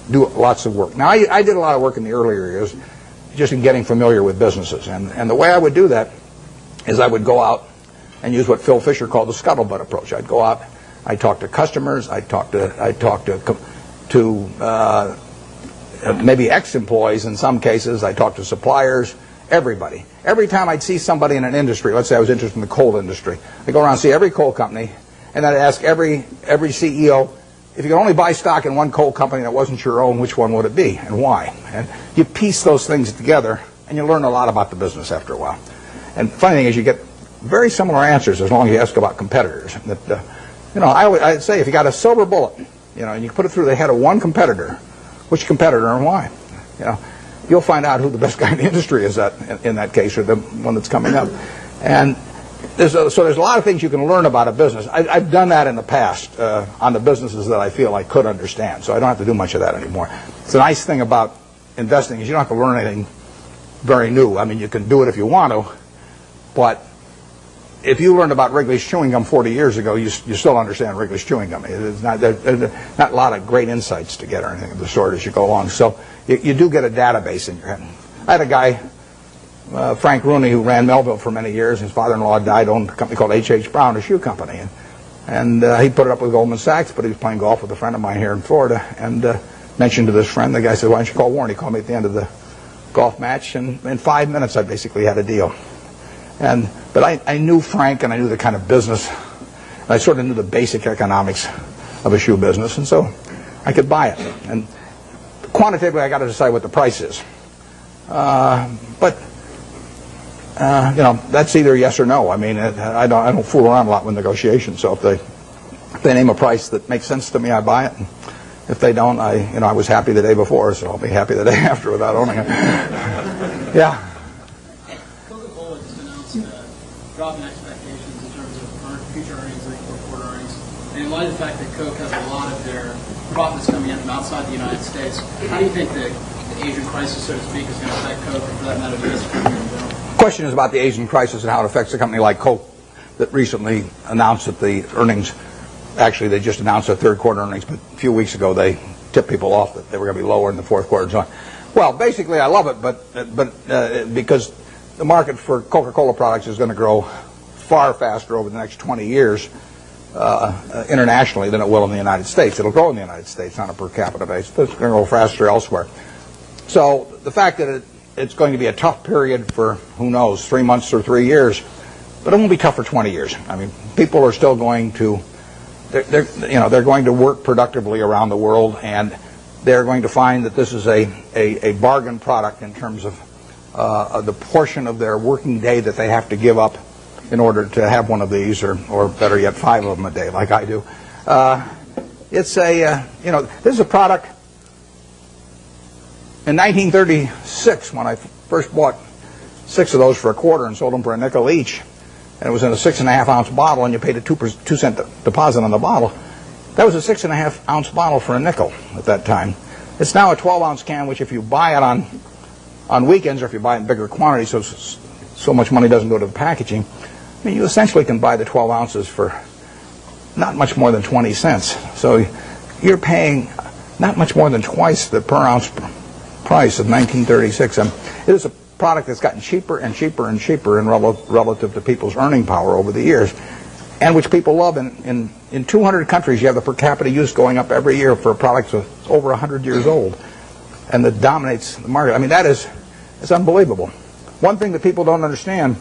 do lots of work. Now, I did a lot of work in the earlier years just in getting familiar with businesses. And the way I would do that is I would go out and use what Phil Fisher called the scuttlebutt approach. I'd go out, I'd talk to customers, I'd talk to maybe ex-employees in some cases, I'd talk to suppliers, everybody. Every time I'd see somebody in an industry, let's say I was interested in the coal industry, I'd go around and see every coal company, and I'd ask every CEO, if you could only buy stock in one coal company that wasn't your own, which one would it be and why? And you piece those things together, and you learn a lot about the business after a while. And the funny thing is you get very similar answers as long as you ask about competitors. I'd say if you got a silver bullet, and you put it through the head of one competitor, which competitor and why? You'll find out who the best guy in the industry is in that case, or the one that's coming up. And there's a lot of things you can learn about a business. I've done that in the past on the businesses that I feel I could understand, so I don't have to do much of that anymore. It's a nice thing about investing is you don't have to learn anything very new. I mean, you can do it if you want to, but if you learned about Wrigley's chewing gum 40 years ago, you still understand Wrigley's chewing gum. There's not a lot of great insights to get or anything of the sort as you go along. So you do get a database in your head. I had a guy, Frank Rooney, who ran Melville for many years. His father-in-law died, owned a company called H.H. Brown, a shoe company. And he put it up with Goldman Sachs, but he was playing golf with a friend of mine here in Florida and mentioned to this friend, the guy said, "Why don't you call Warren?" He called me at the end of the golf match, and in 5 minutes I basically had a deal. But I knew Frank, and I knew the kind of business, and I sort of knew the basic economics of a shoe business, and so I could buy it. And quantitatively, I got to decide what the price is. That's either yes or no. I mean, I don't fool around a lot with negotiations. So if they name a price that makes sense to me, I buy it. And if they don't, I was happy the day before, so I'll be happy the day after without owning it. Yeah. Coca-Cola just announced a drop in expectations in terms of future earnings, like fourth quarter earnings. And in light of the fact that Coke has a lot of their profits coming in from outside the United States, how do you think the Asian crisis, so to speak, is going to affect Coke, and for that matter, the U.S. economy in general? The question is about the Asian crisis and how it affects a company like Coke that recently announced that the earnings, actually they just announced their third quarter earnings, but a few weeks ago they tipped people off that they were going to be lower in the fourth quarter and so on. Well, basically I love it, but because the market for Coca-Cola products is going to grow far faster over the next 20 years internationally than it will in the United States. It'll grow in the United States on a per capita basis, but it's going to grow faster elsewhere. So the fact that it's going to be a tough period for, who knows, 3 months or 3 years, but it won't be tough for 20 years. I mean, people are still going to, they're going to work productively around the world, and they're going to find that this is a bargain product in terms of the portion of their working day that they have to give up in order to have one of these, or better yet, 5 of them a day, like I do. It's this is a product. In 1936, when I first bought 6 of those for a quarter and sold them for a nickel each, and it was in a 6.5 ounce bottle, and you paid a 2 cent deposit on the bottle. That was a 6.5 ounce bottle for a nickel at that time. It's now a 12 ounce can, which if you buy it on weekends, or if you buy it in bigger quantities, so much money doesn't go to the packaging, I mean, you essentially can buy the 12 ounces for not much more than 20 cents. So you're paying not much more than twice the per ounce price of 1936. It is a product that's gotten cheaper and cheaper and cheaper in relative to people's earning power over the years, and which people love. In 200 countries, you have the per capita use going up every year for a product that's over 100 years old, and that dominates the market. I mean, it's unbelievable. One thing that people don't understand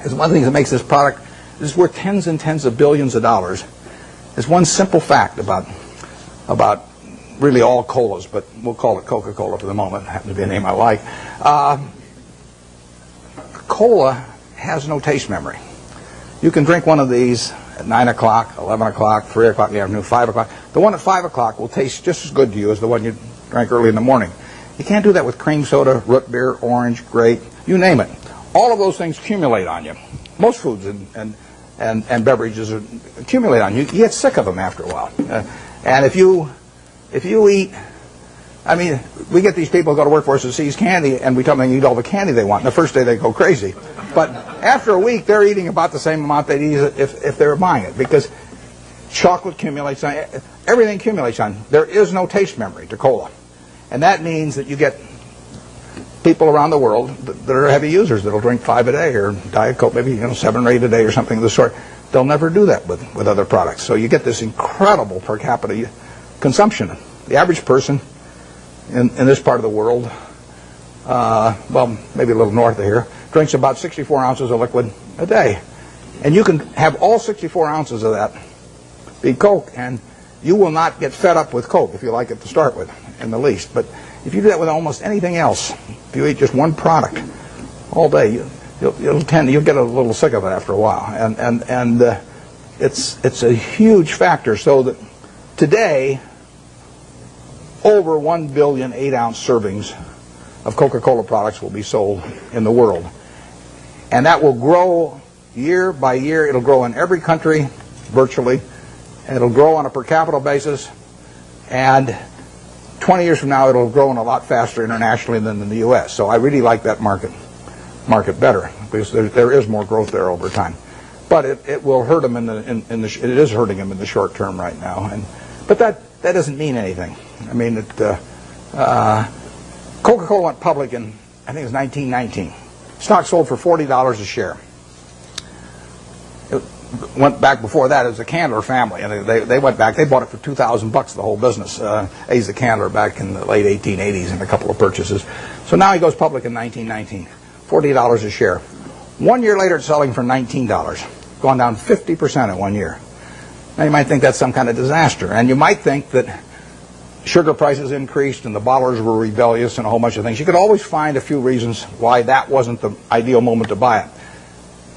is one thing that makes this product, this is worth tens and tens of billions of dollars, is one simple fact about really all colas, but we'll call it Coca-Cola for the moment. It happens to be a name I like. Cola has no taste memory. You can drink one of these at 9 o'clock, 11 o'clock, 3 o'clock in the afternoon, 5 o'clock. The one at 5 o'clock will taste just as good to you as the one you drank early in the morning. You can't do that with cream soda, root beer, orange, grape, you name it. All of those things accumulate on you. Most foods and beverages accumulate on you. You get sick of them after a while. And if you eat, I mean, we get these people who go to work for us that seize candy, and we tell them they can eat all the candy they want. And the first day they go crazy. But after a week, they're eating about the same amount they'd eat if they were buying it, because chocolate accumulates on, everything accumulates on. There is no taste memory to cola. And that means that you get people around the world that are heavy users that'll drink 5 a day, or Diet Coke maybe 7 or 8 a day or something of the sort. They'll never do that with other products. So you get this incredible per capita consumption. The average person in this part of the world, well, maybe a little north of here, drinks about 64 ounces of liquid a day. And you can have all 64 ounces of that be Coke, and you will not get fed up with Coke if you like it to start with, in the least. But if you do that with almost anything else, if you eat just one product all day, you'll get a little sick of it after a while. And it's a huge factor. So that today, over 1 billion 8-ounce servings of Coca-Cola products will be sold in the world. And that will grow year by year. It'll grow in every country, virtually. And it'll grow on a per capita basis. And 20 years from now, it'll grow a lot faster internationally than in the U.S. So I really like that market better, because there is more growth there over time. But it will hurt them it is hurting them in the short term right now. But that doesn't mean anything. I mean, Coca-Cola went public in, I think it was 1919. Stock sold for $40 a share. It went back before that as the Candler family, and they went back. They bought it for $2,000, the whole business. Asa Candler back in the late 1880s in a couple of purchases. So now he goes public in 1919, $40 a share. 1 year later, it's selling for $19, gone down 50% in 1 year. Now you might think that's some kind of disaster, and you might think that sugar prices increased and the bottlers were rebellious and a whole bunch of things. You could always find a few reasons why that wasn't the ideal moment to buy it.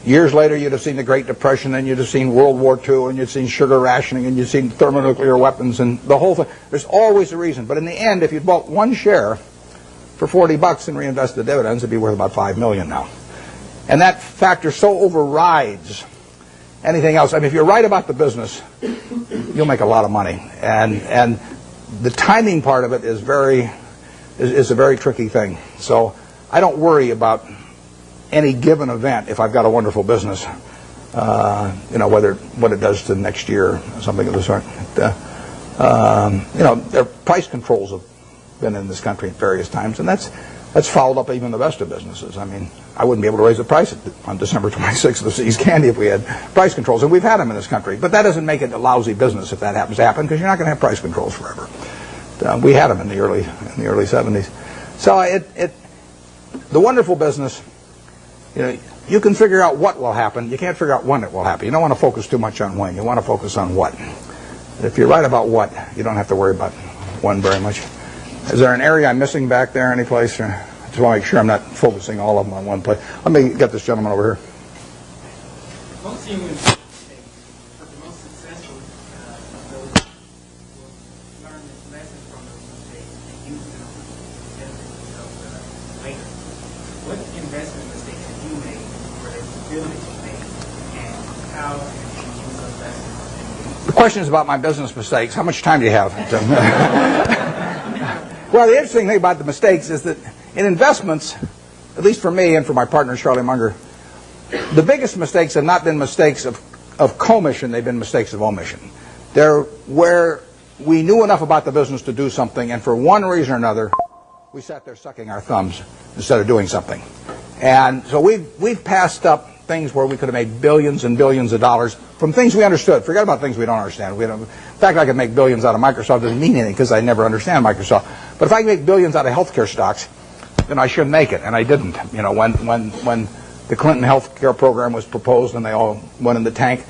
Years later, you'd have seen the Great Depression, and you'd have seen World War II, and you'd seen sugar rationing, and you'd seen thermonuclear weapons, and the whole thing. There's always a reason. But in the end, if you'd bought one share for $40 and reinvested the dividends, it'd be worth about $5 million now. And that factor so overrides anything else. I mean, if you're right about the business, you'll make a lot of money. And the timing part of it is a very tricky thing. So I don't worry about any given event if I've got a wonderful business. What it does to next year or something of the sort. There price controls have been in this country at various times, and that's fouled up even the best of businesses. I mean, I wouldn't be able to raise the price on December 26th of the Seas Candy if we had price controls, and we've had them in this country. But that doesn't make it a lousy business if that happens to happen, because you're not going to have price controls forever. We had them in the early 70s. So the wonderful business, you can figure out what will happen. You can't figure out when it will happen. You don't want to focus too much on when. You want to focus on what. If you're right about what, you don't have to worry about when very much. Is there an area I'm missing back there any place? Or I just want to make sure I'm not focusing all of them on one place. Let me get this gentleman over here. Most humans, but the most successful of those will learn this lesson from those mistakes and use them to benefit themselves later. What investment mistakes have you made or that you feel that you made, and how can you use those lessons? The question is about my business mistakes. How much time do you have? Well, the interesting thing about the mistakes is that in investments, at least for me and for my partner Charlie Munger, the biggest mistakes have not been mistakes of commission, they've been mistakes of omission. They're where we knew enough about the business to do something, and for one reason or another, we sat there sucking our thumbs instead of doing something. And so we've passed up things where we could have made billions and billions of dollars from things we understood. Forget about things we don't understand. In fact, I could make billions out of Microsoft. Doesn't mean anything because I never understand Microsoft. But if I can make billions out of healthcare stocks, then I shouldn't make it, and I didn't. When the Clinton healthcare program was proposed and they all went in the tank,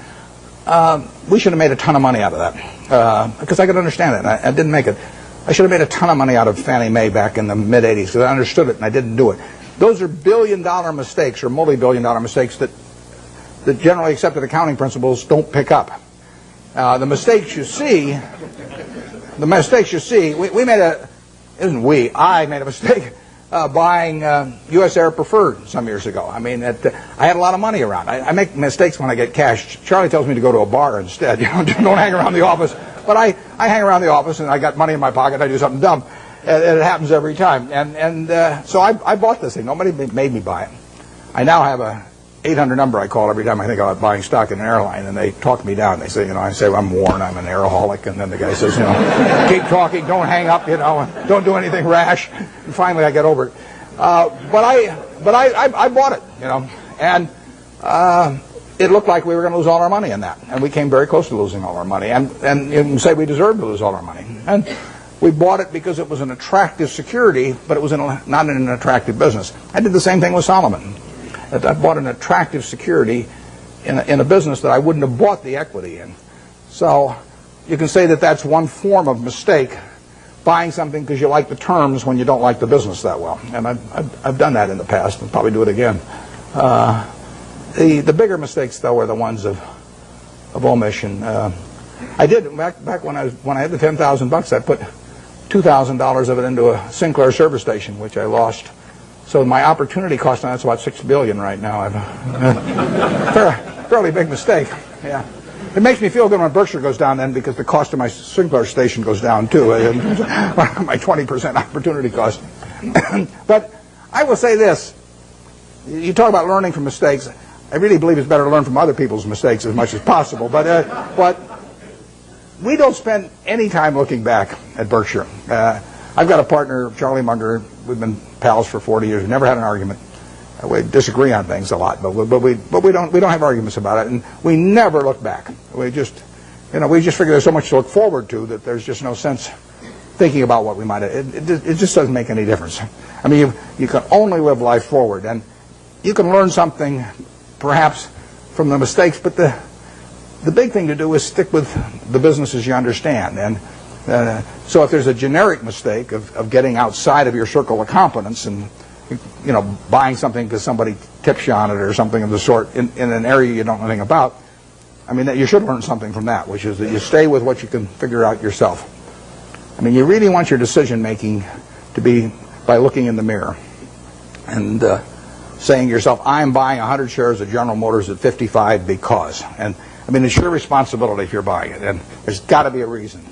we should have made a ton of money out of that because I could understand it. And I didn't make it. I should have made a ton of money out of Fannie Mae back in the mid '80s because I understood it and I didn't do it. Those are billion-dollar mistakes or multi-billion-dollar mistakes that generally accepted accounting principles don't pick up. The mistakes you see, I made a mistake buying U.S. Air Preferred some years ago. I mean, I had a lot of money around. I make mistakes when I get cash. Charlie tells me to go to a bar instead. Don't hang around the office. But I hang around the office and I got money in my pocket. I do something dumb. And it happens every time. So I bought this thing. Nobody made me buy it. I now have a 800 number I call every time I think about buying stock in an airline, and they talk me down. They say, I say, I'm Warren, I'm an airaholic, and then the guy says, keep talking, don't hang up, and don't do anything rash. And finally, I get over it. But I bought it, and it looked like we were going to lose all our money in that, and we came very close to losing all our money, and you can say we deserved to lose all our money, and we bought it because it was an attractive security, but it was not in an attractive business. I did the same thing with Solomon. I bought an attractive security in a business that I wouldn't have bought the equity in. So you can say that that's one form of mistake, buying something because you like the terms when you don't like the business that well. And I've done that in the past and probably do it again. The bigger mistakes, though, are the ones of omission. I did back when I had the $10,000. I put $2,000 of it into a Sinclair service station, which I lost. So my opportunity cost on that's about $6 billion right now. Fairly big mistake. Yeah, it makes me feel good when Berkshire goes down then because the cost of my Sinclair station goes down too. My 20% opportunity cost. But I will say this: you talk about learning from mistakes. I really believe it's better to learn from other people's mistakes as much as possible. But we don't spend any time looking back at Berkshire. I've got a partner, Charlie Munger. We've been pals for 40 years. We've never had an argument. We disagree on things a lot, but we don't have arguments about it, and we never look back. We just figure there's so much to look forward to that there's just no sense thinking about what we might have. It just doesn't make any difference. I mean, you can only live life forward, and you can learn something perhaps from the mistakes, but the big thing to do is stick with the businesses you understand. And so if there's a generic mistake of getting outside of your circle of competence and buying something because somebody tips you on it or something of the sort in an area you don't know anything about, I mean, you should learn something from that, which is that you stay with what you can figure out yourself. I mean, you really want your decision making to be by looking in the mirror. And saying to yourself, I'm buying 100 shares of General Motors at 55 because. And I mean, it's your responsibility if you're buying it, and there's got to be a reason.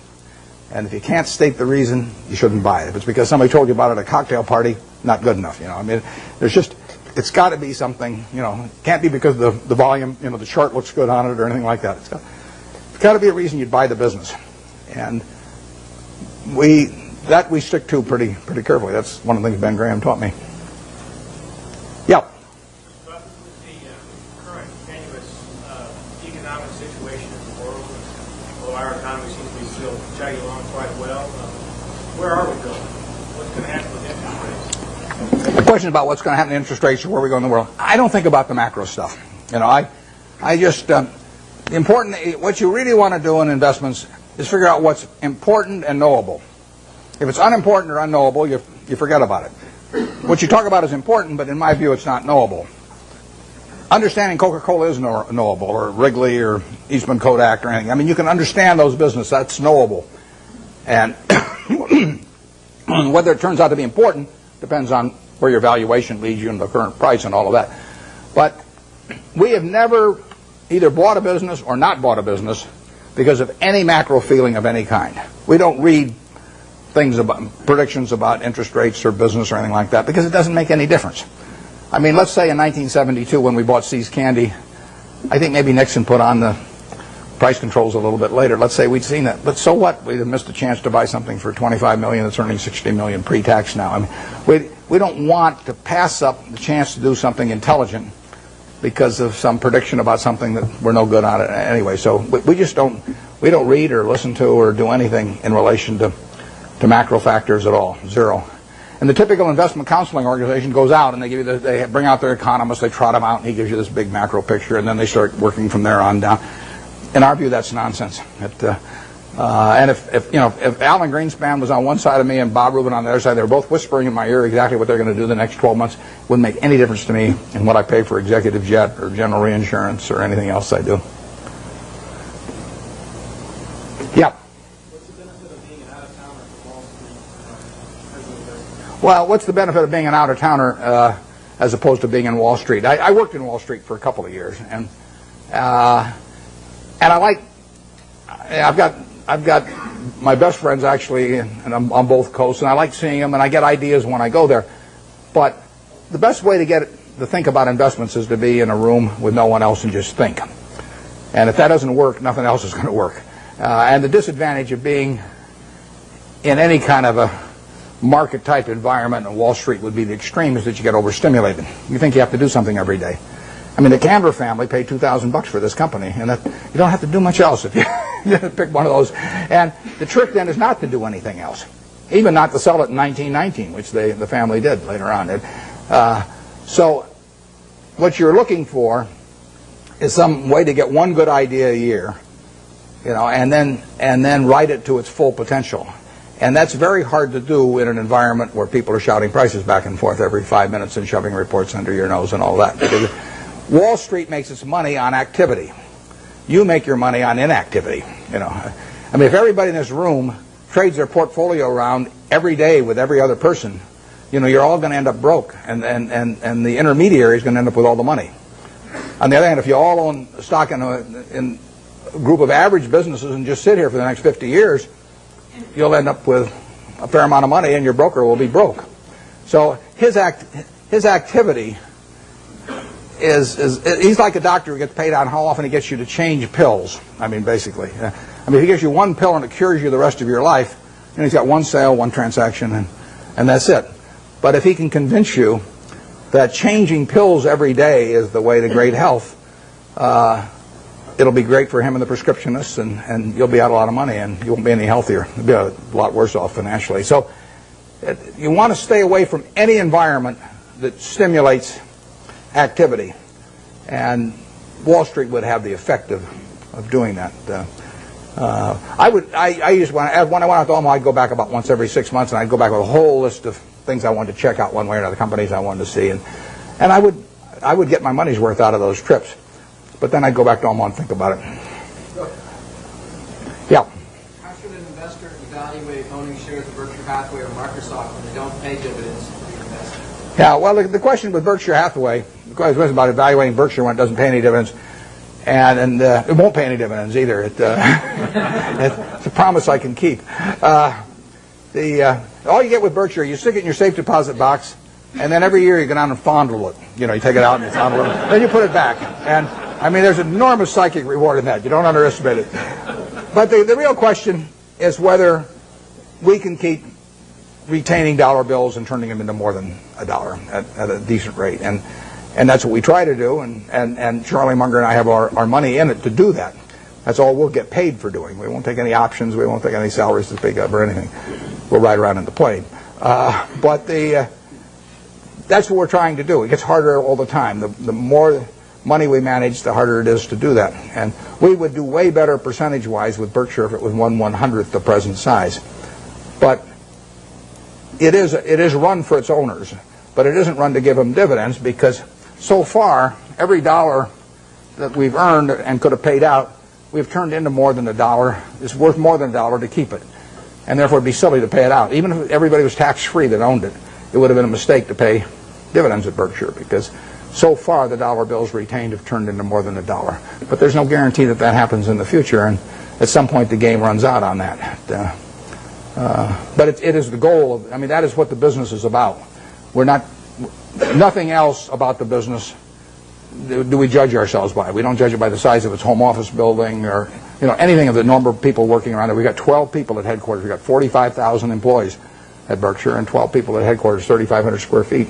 And if you can't state the reason, you shouldn't buy it. If it's because somebody told you about it at a cocktail party, not good enough. I mean, it's got to be something. It can't be because the volume, the chart looks good on it or anything like that. It's got to be a reason you'd buy the business, and we stick to pretty carefully. That's one of the things Ben Graham taught me. Yeah. But with the current tenuous economic situation in the world, although our economy seems to be still chugging along quite well, where are we going? What's going to happen with interest rates? The question about what's going to happen to interest rates or where we go in the world, I don't think about the macro stuff. I just what you really want to do in investments is figure out what's important and knowable. If it's unimportant or unknowable, you forget about it. What you talk about is important, but in my view, it's not knowable. Understanding Coca-Cola is knowable, or Wrigley, or Eastman Kodak, or anything. I mean, you can understand those businesses. That's knowable. And whether it turns out to be important depends on where your valuation leads you and the current price and all of that. But we have never either bought a business or not bought a business because of any macro feeling of any kind. We don't read things about predictions about interest rates or business or anything like that because it doesn't make any difference. I mean, let's say in 1972 when we bought See's Candy, I think maybe Nixon put on the price controls a little bit later. Let's say we'd seen that, but so what? We'd have missed a chance to buy something for $25 million that's earning $60 million pre-tax now. I mean, we don't want to pass up the chance to do something intelligent because of some prediction about something that we're no good on it anyway. So we just don't read or listen to or do anything in relation to macro factors at all, zero. And the typical investment counseling organization goes out and they bring out their economists, they trot him out, and he gives you this big macro picture, and then they start working from there on down. In our view, that's nonsense. And if Alan Greenspan was on one side of me and Bob Rubin on the other side, they were both whispering in my ear exactly what they're going to do the next 12 months, it wouldn't make any difference to me in what I pay for executive jet or general reinsurance or anything else I do. Yeah. Well, what's the benefit of being an out-of-towner as opposed to being in Wall Street? I worked in Wall Street for a couple of years, and I like. I've got my best friends actually, and I'm on both coasts, and I like seeing them, and I get ideas when I go there. But the best way to think about investments is to be in a room with no one else and just think. And if that doesn't work, nothing else is going to work. And the disadvantage of being in any kind of a market type environment in Wall Street would be the extreme is that you get overstimulated. You think you have to do something every day. I mean, the Canver family paid $2,000 for this company, and you don't have to do much else if you pick one of those. And the trick then is not to do anything else, even not to sell it in 1919, which the family did later on. So what you're looking for is some way to get one good idea a year, and then write it to its full potential. And that's very hard to do in an environment where people are shouting prices back and forth every 5 minutes and shoving reports under your nose and all that. Because Wall Street makes its money on activity. You make your money on inactivity. I mean, if everybody in this room trades their portfolio around every day with every other person, you're all going to end up broke, and the intermediary is going to end up with all the money. On the other hand, if you all own stock in a group of average businesses and just sit here for the next 50 years, you'll end up with a fair amount of money, and your broker will be broke. So his activity he's like a doctor who gets paid on how often he gets you to change pills. I mean, basically. If he gives you one pill and it cures you the rest of your life, and he's got one sale, one transaction, and that's it. But if he can convince you that changing pills every day is the way to great health, it'll be great for him and the prescriptionists, and you'll be out a lot of money, and you won't be any healthier. You'll be a lot worse off financially. So you want to stay away from any environment that stimulates activity, and Wall Street would have the effect of doing that. I used when I went out to Omaha, I'd go back about once every 6 months, and I'd go back with a whole list of things I wanted to check out one way or another, companies I wanted to see, and I would get my money's worth out of those trips. But then I'd go back to Omaha and think about it. Yeah. How should an investor evaluate owning shares of Berkshire Hathaway or Microsoft when they don't pay dividends to the investor? Yeah, well, the question with Berkshire Hathaway, the question was about evaluating Berkshire when it doesn't pay any dividends, and it won't pay any dividends either. It's a promise I can keep. All you get with Berkshire, you stick it in your safe deposit box, and then every year you go down and fondle it. You know, you take it out and you fondle it, then you put it back. And I mean, there's enormous psychic reward in that. You don't underestimate it. But the real question is whether we can keep retaining dollar bills and turning them into more than a dollar at a decent rate. And that's what we try to do. And Charlie Munger and I have our money in it to do that. That's all we'll get paid for doing. We won't take any options. We won't take any salaries to speak of or anything. We'll ride around in the plane. But that's what we're trying to do. It gets harder all the time. The more money we manage, the harder it is to do that. And we would do way better percentage-wise with Berkshire if it was 1/100th the present size. But it is run for its owners. But it isn't run to give them dividends, because so far, every dollar that we've earned and could have paid out, we've turned into more than a dollar. It's worth more than a dollar to keep it. And therefore, it'd be silly to pay it out. Even if everybody was tax-free that owned it, it would have been a mistake to pay dividends at Berkshire, because so far the dollar bills retained have turned into more than a dollar. But there's no guarantee that that happens in the future, and at some point the game runs out on that. But it is the goal of, I mean, that is what the business is about. We're not, nothing else about the business do we judge ourselves by. We don't judge it by the size of its home office building or, you know, anything of the number of people working around it. We've got 12 people at headquarters. We've got 45,000 employees at Berkshire and 12 people at headquarters, 3,500 square feet.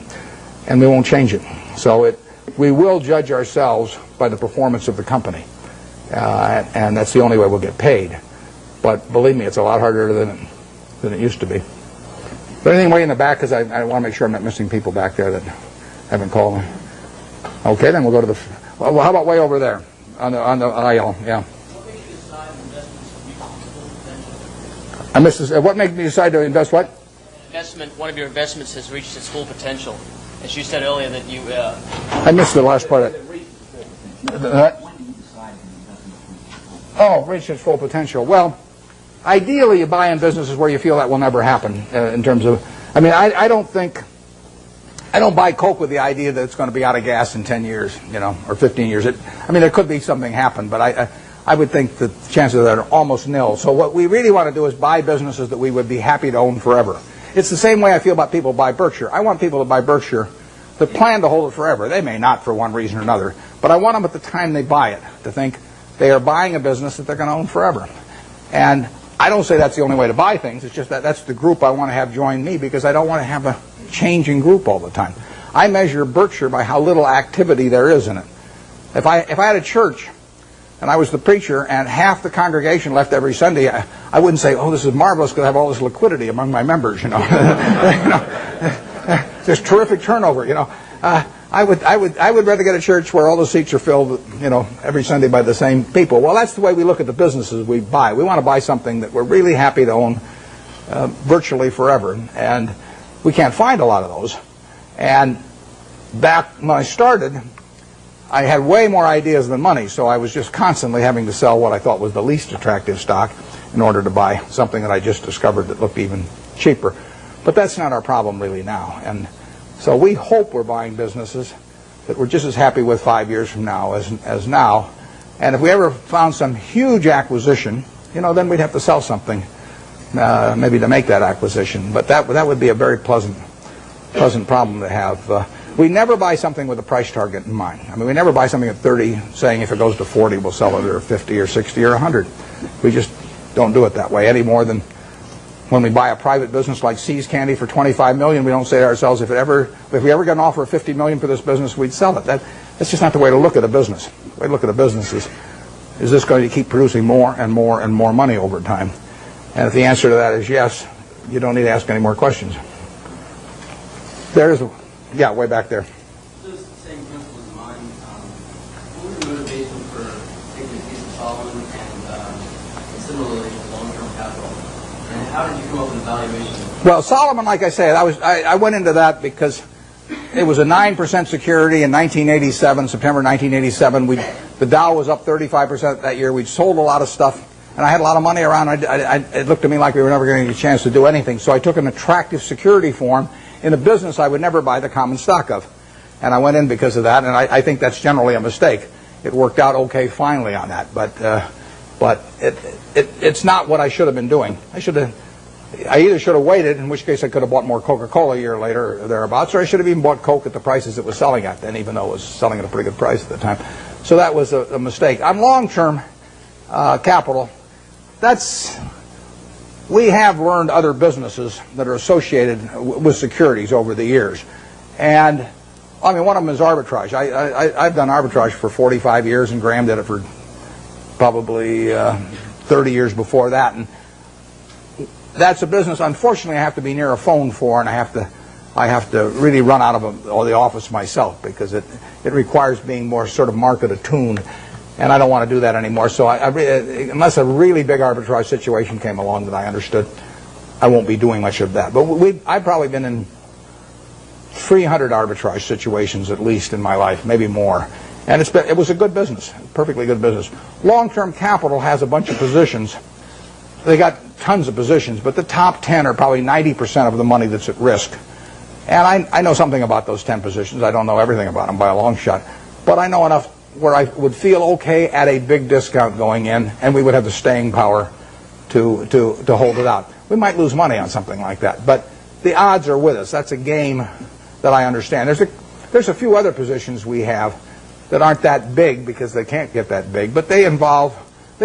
And we won't change it. So we will judge ourselves by the performance of the company. And that's the only way we'll get paid. But believe me, it's a lot harder than it used to be. Is there anything way in the back? Because I want to make sure I'm not missing people back there that haven't called me. Okay, then we'll go to the... Well, how about way over there on the aisle? Yeah. What makes you decide investments to reach its full potential? I missed this. What made me decide to invest what? One of your investments has reached its full potential. As you said earlier that you... I missed the last part of it. Oh, reach its full potential. Well, ideally you buy in businesses where you feel that will never happen in terms of... I mean, I don't buy Coke with the idea that it's going to be out of gas in 10 years, you know, or 15 years. I mean, there could be something happen, but I would think the chances of that are almost nil. So what we really want to do is buy businesses that we would be happy to own forever. It's the same way I feel about people who buy Berkshire. I want people to buy Berkshire that plan to hold it forever. They may not for one reason or another, but I want them at the time they buy it to think they are buying a business that they're going to own forever. And I don't say that's the only way to buy things. It's just that that's the group I want to have join me, because I don't want to have a changing group all the time. I measure Berkshire by how little activity there is in it. If I had a church and I was the preacher and half the congregation left every Sunday, I wouldn't say, oh, this is marvelous because I have all this liquidity among my members, you know. There's terrific turnover, you know. I would rather get a church where all the seats are filled, you know, every Sunday by the same people. Well, that's the way we look at the businesses we buy. We want to buy something that we're really happy to own virtually forever, and we can't find a lot of those. And back when I started, I had way more ideas than money, so I was just constantly having to sell what I thought was the least attractive stock in order to buy something that I just discovered that looked even cheaper. But that's not our problem really now. And so we hope we're buying businesses that we're just as happy with 5 years from now as now. And if we ever found some huge acquisition, you know, then we'd have to sell something maybe to make that acquisition. But that would be a very pleasant problem to have. We never buy something with a price target in mind. I mean, we never buy something at 30 saying if it goes to 40 we'll sell it, or 50 or 60 or 100. We just don't do it that way any more than when we buy a private business like See's Candy for $25 million. We don't say to ourselves, if we ever got an offer of $50 million for this business, we'd sell it. That's just not the way to look at a business. The way to look at a business is this going to keep producing more and more and more money over time? And if the answer to that is yes, you don't need to ask any more questions. Yeah, way back there. Those same principles in mind, what was the motivation for taking a piece of Solomon and similarly long-term capital? And how did you come up with the valuation? Well, Solomon, like I said, I went into that because it was a 9% security in 1987, September 1987. The Dow was up 35% that year. We'd sold a lot of stuff, and I had a lot of money around. It looked to me like we were never going to get a chance to do anything. So I took an attractive security form in a business I would never buy the common stock of. And I went in because of that, and I think that's generally a mistake. It worked out okay finally on that, but it's not what I should have been doing. I either should have waited, in which case I could have bought more Coca-Cola a year later or thereabouts, or I should have even bought Coke at the prices it was selling at then, even though it was selling at a pretty good price at the time. So that was a mistake. On long-term capital, we have learned other businesses that are associated with securities over the years. And, I mean, one of them is arbitrage. I've done arbitrage for 45 years, and Graham did it for probably 30 years before that. And that's a business, unfortunately, I have to be near a phone for, and I have to really run out of the office myself, because it requires being more sort of market attuned, and I don't want to do that anymore. So unless a really big arbitrage situation came along that I understood, I won't be doing much of that. But I've probably been in 300 arbitrage situations at least in my life, maybe more. And it was a good business, perfectly good business. Long-term capital has a bunch of positions. They got tons of positions, but the top 10 are probably 90% of the money that's at risk. And I know something about those 10 positions. I don't know everything about them by a long shot, but I know enough where I would feel okay at a big discount going in, and we would have the staying power to hold it out. We might lose money on something like that, but the odds are with us. That's a game that I understand. There's a few other positions we have that aren't that big because they can't get that big, but they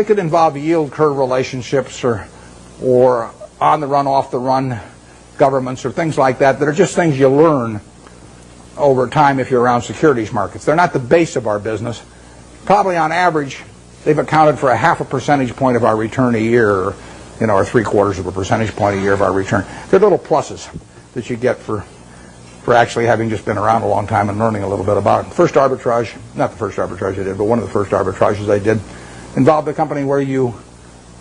could involve yield curve relationships or on the run, off the run governments or things like that are just things you learn over time if you're around securities markets. They're not the base of our business. Probably on average, they've accounted for a half a percentage point of our return a year, or 3/4 of a percentage point a year of our return. They're little pluses that you get for actually having just been around a long time and learning a little bit about it. First arbitrage, not the first arbitrage I did, but one of the first arbitrages I did, involved a company where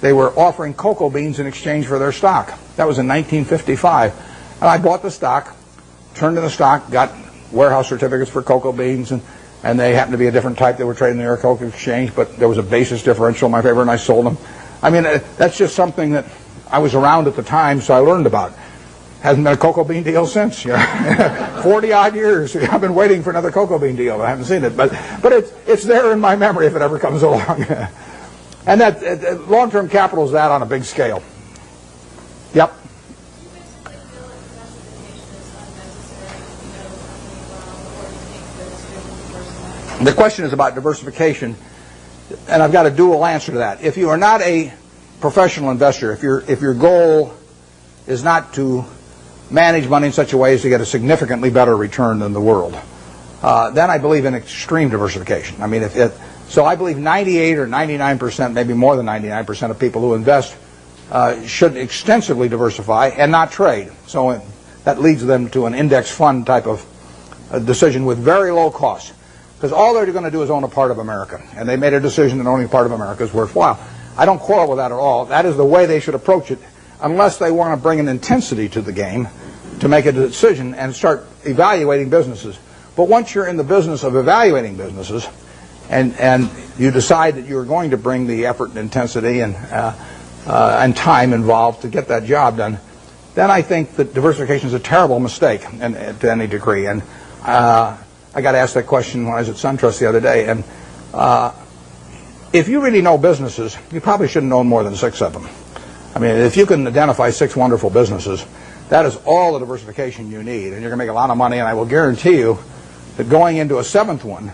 they were offering cocoa beans in exchange for their stock. That was in 1955. And I bought the stock, turned in the stock, got warehouse certificates for cocoa beans, and they happened to be a different type. They were trading in the New York Cocoa Exchange, but there was a basis differential in my favor, and I sold them. I mean, that's just something that I was around at the time, so I learned about. Hasn't been a cocoa bean deal since. 40-odd years. I've been waiting for another cocoa bean deal. I haven't seen it, but it's there in my memory if it ever comes along. And that long-term capital is that on a big scale. Yep. The question is about diversification, and I've got a dual answer to that. If you are not a professional investor, if your goal is not to manage money in such a way as to get a significantly better return than the world, then I believe in extreme diversification. I mean, so I believe 98 or 99%, maybe more than 99% of people who invest should extensively diversify and not trade. So that leads them to an index fund type of decision with very low cost. Because all they're going to do is own a part of America. And they made a decision that owning a part of America is worthwhile. I don't quarrel with that at all. That is the way they should approach it, unless they want to bring an intensity to the game to make a decision and start evaluating businesses. But once you're in the business of evaluating businesses, and you decide that you're going to bring the effort and intensity and time involved to get that job done, then I think that diversification is a terrible mistake to any degree. And I got asked that question when I was at SunTrust the other day. And if you really know businesses, you probably shouldn't own more than 6 of them. I mean, if you can identify 6 wonderful businesses, that is all the diversification you need, and you're going to make a lot of money. And I will guarantee you that going into a 7th one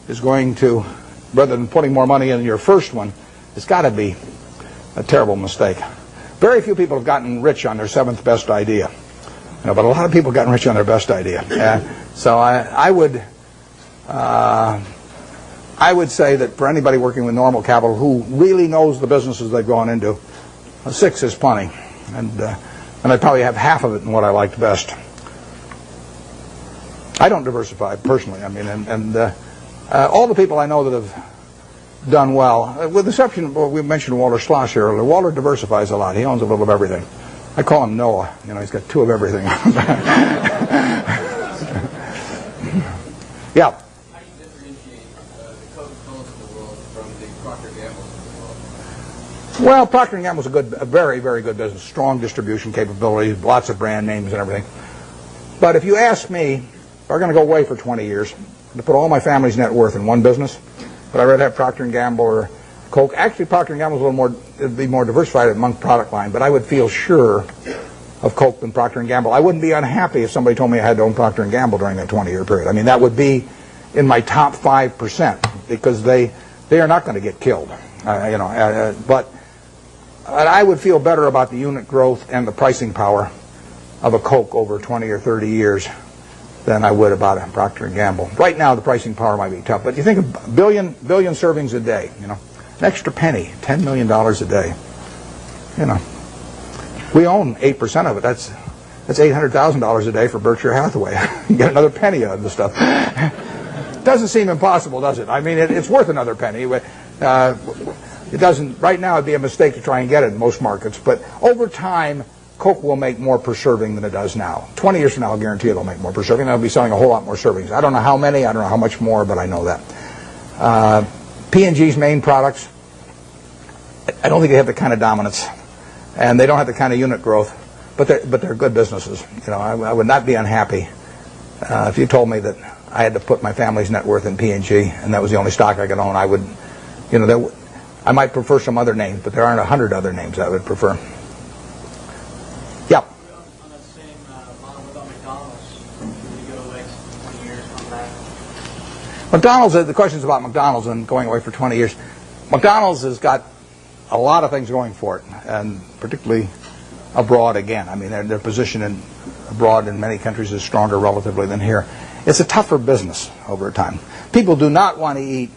is going to, rather than putting more money in your first one, it's got to be a terrible mistake. Very few people have gotten rich on their 7th best idea, but a lot of people have gotten rich on their best idea. So I would say that for anybody working with normal capital who really knows the businesses they've gone into, a 6 is plenty, and I probably have half of it in what I liked best. I don't diversify personally. I mean, and all the people I know that have done well, with the exception, we mentioned Walter Schloss here earlier. Walter diversifies a lot. He owns a little of everything. I call him Noah. He's got 2 of everything. Yeah. How do you differentiate the Coca-Colas of the world from the Procter & Gamble's of the world? Well, Procter & Gamble was a very, very good business. Strong distribution capability, lots of brand names and everything. But if you ask me, if I'm going to go away for 20 years, to put all my family's net worth in one business, would I rather have Procter & Gamble or Coke? Actually, Procter & Gamble is a little more, it'd be more diversified among product line, but I would feel sure of Coke than Procter & Gamble. I wouldn't be unhappy if somebody told me I had to own Procter & Gamble during that 20-year period. I mean, that would be in my top 5% because they are not going to get killed. But I would feel better about the unit growth and the pricing power of a Coke over 20 or 30 years than I would about a Procter & Gamble. Right now, the pricing power might be tough, but you think of billion servings a day, an extra penny, $10 million a day. We own 8% of it. That's $800,000 a day for Berkshire Hathaway. You get another penny out of the stuff. Doesn't seem impossible, does it? I mean, it's worth another penny. It doesn't. Right now, it'd be a mistake to try and get it in most markets. But over time, Coke will make more per serving than it does now. 20 years from now, I'll guarantee it'll make more per serving. They'll be selling a whole lot more servings. I don't know how many. I don't know how much more, but I know that. P&G's main products, I don't think they have the kind of dominance, and they don't have the kind of unit growth. But they're good businesses. I would not be unhappy if you told me that I had to put my family's net worth in P&G, and that was the only stock I could own. I would, I might prefer some other names, but there aren't 100 other names I would prefer. Yeah. On that same model, what about McDonald's? When you go away 20 years, come back? McDonald's, the question's about McDonald's and going away for 20 years. McDonald's has got a lot of things going for it, and particularly abroad again. I mean, their position abroad in many countries is stronger relatively than here. It's a tougher business over time. People do not want to eat,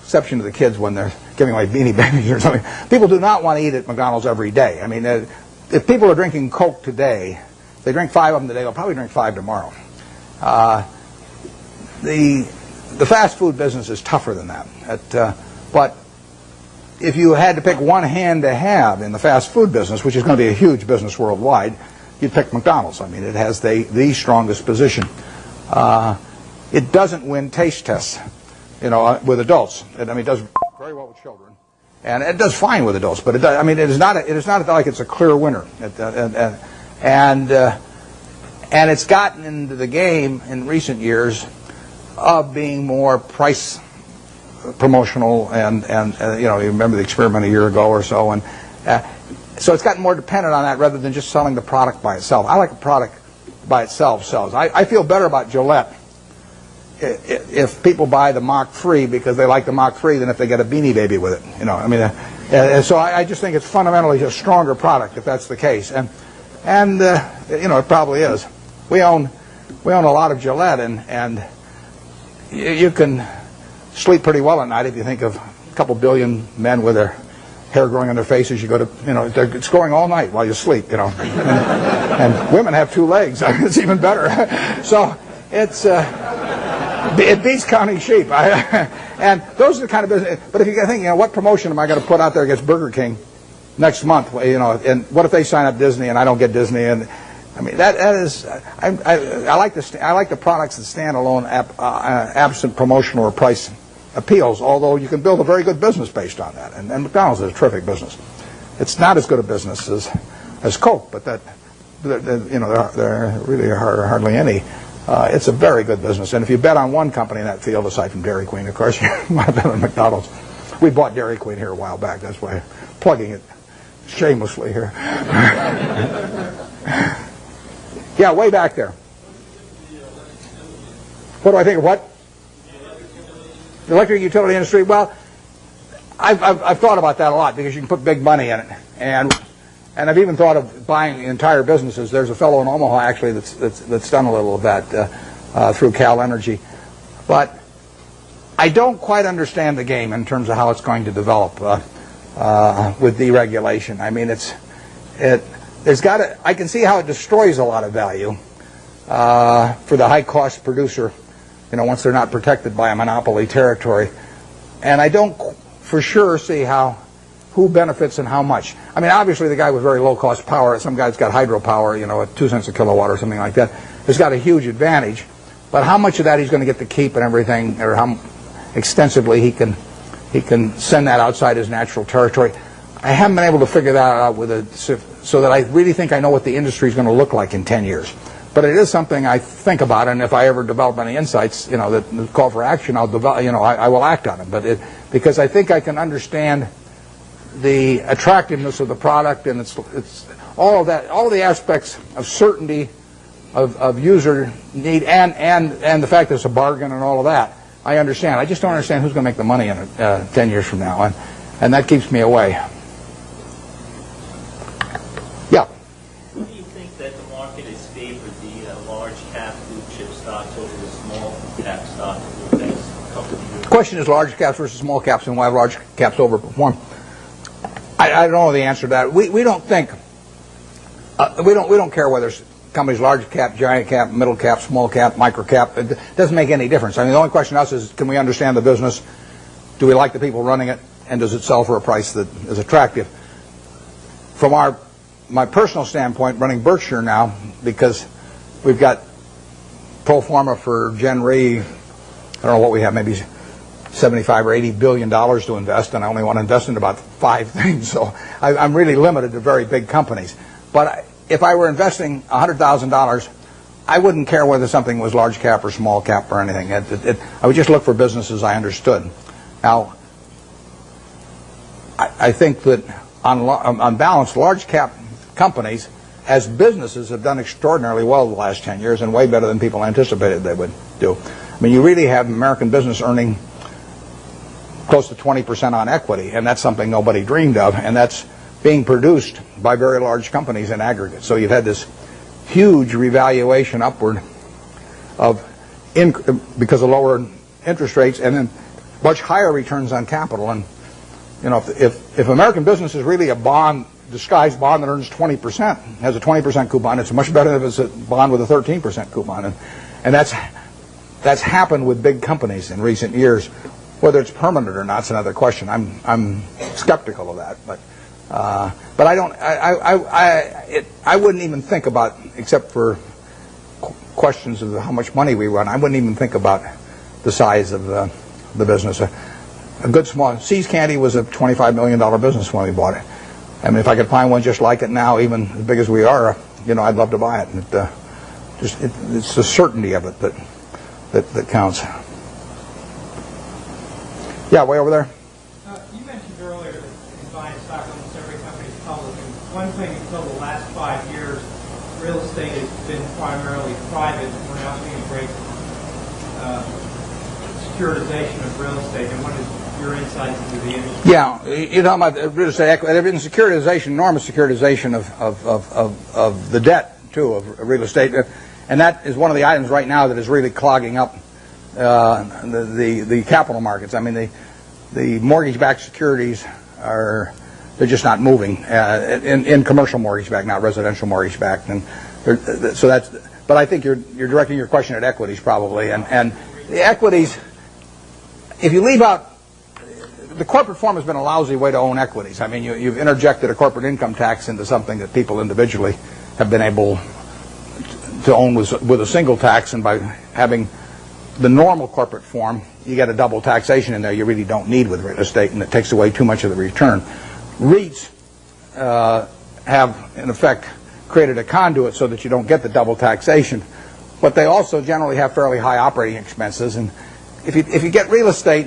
exception to the kids when they're giving away Beanie Babies or something, people do not want to eat at McDonald's every day. I mean, if people are drinking Coke today, if they drink 5 of them today, they'll probably drink 5 tomorrow. The fast food business is tougher than that. But if you had to pick one hand to have in the fast food business, which is going to be a huge business worldwide, you'd pick McDonald's. I mean, it has the strongest position. It doesn't win taste tests, with adults. It does very well with children, and it does fine with adults. But it does. I mean, it is not like it's a clear winner. And it's gotten into the game in recent years of being more price promotional, and you remember the experiment a year ago or so, and so it's gotten more dependent on that rather than just selling the product by itself. I like a product by itself sells. I feel better about Gillette if people buy the Mach 3 because they like the Mach 3 than if they get a Beanie Baby with it. So I just think it's fundamentally a stronger product if that's the case, and it probably is. We own a lot of Gillette, and you can sleep pretty well at night if you think of a couple billion men with their hair growing on their faces. You go to, it's growing all night while you sleep, and women have 2 legs. It's even better. So it beats counting sheep. And those are the kind of business. But if you think, what promotion am I going to put out there against Burger King next month? And what if they sign up Disney and I don't get Disney? And I mean, that is, I like the products that stand alone, absent promotional or price appeals, although you can build a very good business based on that. And McDonald's is a terrific business. It's not as good a business as Coke, but there really are hardly any. It's a very good business. And if you bet on one company in that field, aside from Dairy Queen, of course, you might bet on McDonald's. We bought Dairy Queen here a while back. That's why I'm plugging it shamelessly here. Yeah, way back there. What do I think of what? The electric utility industry. Well, I've thought about that a lot because you can put big money in it, and I've even thought of buying entire businesses. There's a fellow in Omaha actually that's done a little of that through Cal Energy, but I don't quite understand the game in terms of how it's going to develop with deregulation. I mean, I can see how it destroys a lot of value for the high-cost producer, once they're not protected by a monopoly territory. And I don't for sure see who benefits and how much. I mean, obviously the guy with very low-cost power, some guy's got hydropower, at 2 cents a kilowatt or something like that, has got a huge advantage. But how much of that he's going to get to keep and everything, or how extensively he can send that outside his natural territory, I haven't been able to figure that out so that I really think I know what the industry is going to look like in 10 years. But it is something I think about, and if I ever develop any insights, that call for action, I'll develop. I will act on them. Because I think I can understand the attractiveness of the product, and it's all of that, all the aspects of certainty, of user need, and the fact that it's a bargain and all of that. I understand. I just don't understand who's going to make the money in it 10 years from now, and that keeps me away. Yeah. Do you think that the market has favored the large cap blue chip stocks over the small cap stocks over the next couple of years? The question is large caps versus small caps, and why large caps overperform. I don't know the answer to that. We don't think we don't care whether companies large cap, giant cap, middle cap, small cap, micro cap. It doesn't make any difference. I mean, the only question to us is, can we understand the business? Do we like the people running it? And does it sell for a price that is attractive? From my personal standpoint, running Berkshire now, because we've got pro forma for Gen Re, I don't know what we have, maybe 75 or 80 billion dollars to invest, and I only want to invest in about 5 things. So I'm really limited to very big companies. But if I were investing $100,000, I wouldn't care whether something was large cap or small cap or anything. I would just look for businesses I understood. Now, I think that on balance, large cap companies as businesses have done extraordinarily well the last 10 years, and way better than people anticipated they would do. I mean, you really have American business earning close to 20% on equity, and that's something nobody dreamed of, and that's being produced by very large companies in aggregate. So you've had this huge revaluation upward because of lower interest rates, and then much higher returns on capital. And if American business is really a bond, disguised bond that earns 20%, has a 20% coupon, it's much better than if it's a bond with a 13% coupon. And that's happened with big companies in recent years. Whether it's permanent or not is another question. I'm skeptical of that, but I don't. I wouldn't even think about, except for questions of how much money we run. I wouldn't even think about the size of the business. A good small See's Candy was a $25 million business when we bought it. I mean, if I could find one just like it now, even as big as we are, I'd love to buy it. It's the certainty of it that counts. Yeah, way over there. You mentioned earlier that in buying stock, almost every company is public. And one thing until the last 5 years, real estate has been primarily private. We're now seeing a great securitization of real estate. And what is your insights into the industry? Yeah, you're talking about real estate. There's been securitization, enormous securitization of the debt too of real estate, and that is one of the items right now that is really clogging up the capital markets. I mean, the mortgage-backed securities they're just not moving in commercial mortgage-backed, not residential mortgage-backed, and so that's. But I think you're directing your question at equities probably, and the equities. If you leave out, the corporate form has been a lousy way to own equities. I mean, you've interjected a corporate income tax into something that people individually have been able to own with a single tax, and by having the normal corporate form, you get a double taxation in there you really don't need with real estate, and it takes away too much of the return. REITs have, in effect, created a conduit so that you don't get the double taxation, but they also generally have fairly high operating expenses. And if you get real estate,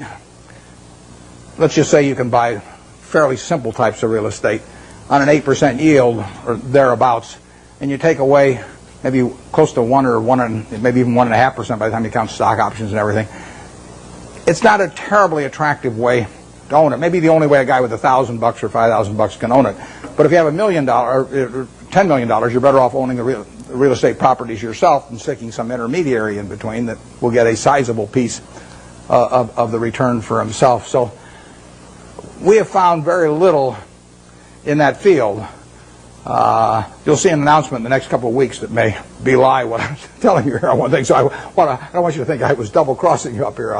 let's just say you can buy fairly simple types of real estate on an 8% yield or thereabouts, and you take away maybe close to 1 or 1, maybe even 1.5% by the time you count stock options and everything. It's not a terribly attractive way to own it. Maybe the only way a guy with $1,000 or $5,000 can own it. But if you have $1 million or $10 million, you're better off owning the real estate properties yourself and sticking some intermediary in between that will get a sizable piece of the return for himself. So we have found very little in that field. You'll see an announcement in the next couple of weeks that may belie what I'm telling you here on one thing. So I don't want you to think I was double-crossing you up here.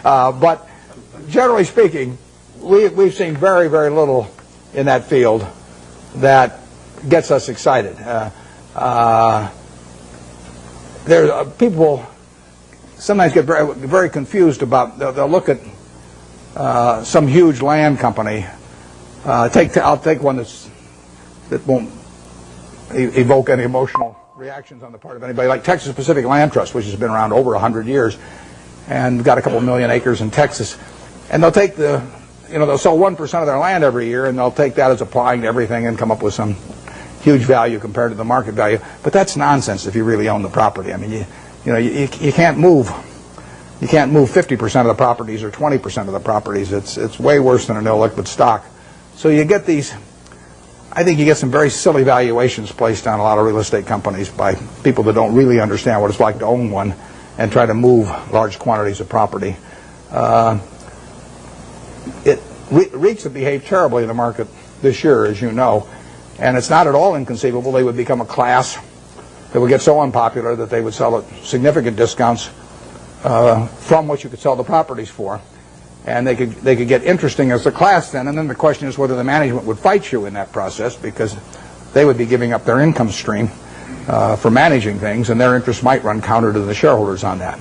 But generally speaking, we've seen very, very little in that field that gets us excited. People sometimes get very, very confused about. They'll look at some huge land company. I'll take one that won't evoke any emotional reactions on the part of anybody, like Texas Pacific Land Trust, which has been around over 100 years and got a couple million acres in Texas. And they'll take they'll sell 1% of their land every year, and they'll take that as applying to everything and come up with some huge value compared to the market value. But that's nonsense if you really own the property. I mean, you can't move. You can't move 50% of the properties or 20% of the properties. It's way worse than an illiquid stock. So you get these. I think you get some very silly valuations placed on a lot of real estate companies by people that don't really understand what it's like to own one and try to move large quantities of property. REITs have behaved terribly in the market this year, as you know, and it's not at all inconceivable they would become a class that would get so unpopular that they would sell at significant discounts from what you could sell the properties for. And they could get interesting as a class then, and then the question is whether the management would fight you in that process, because they would be giving up their income stream for managing things, and their interests might run counter to the shareholders on that.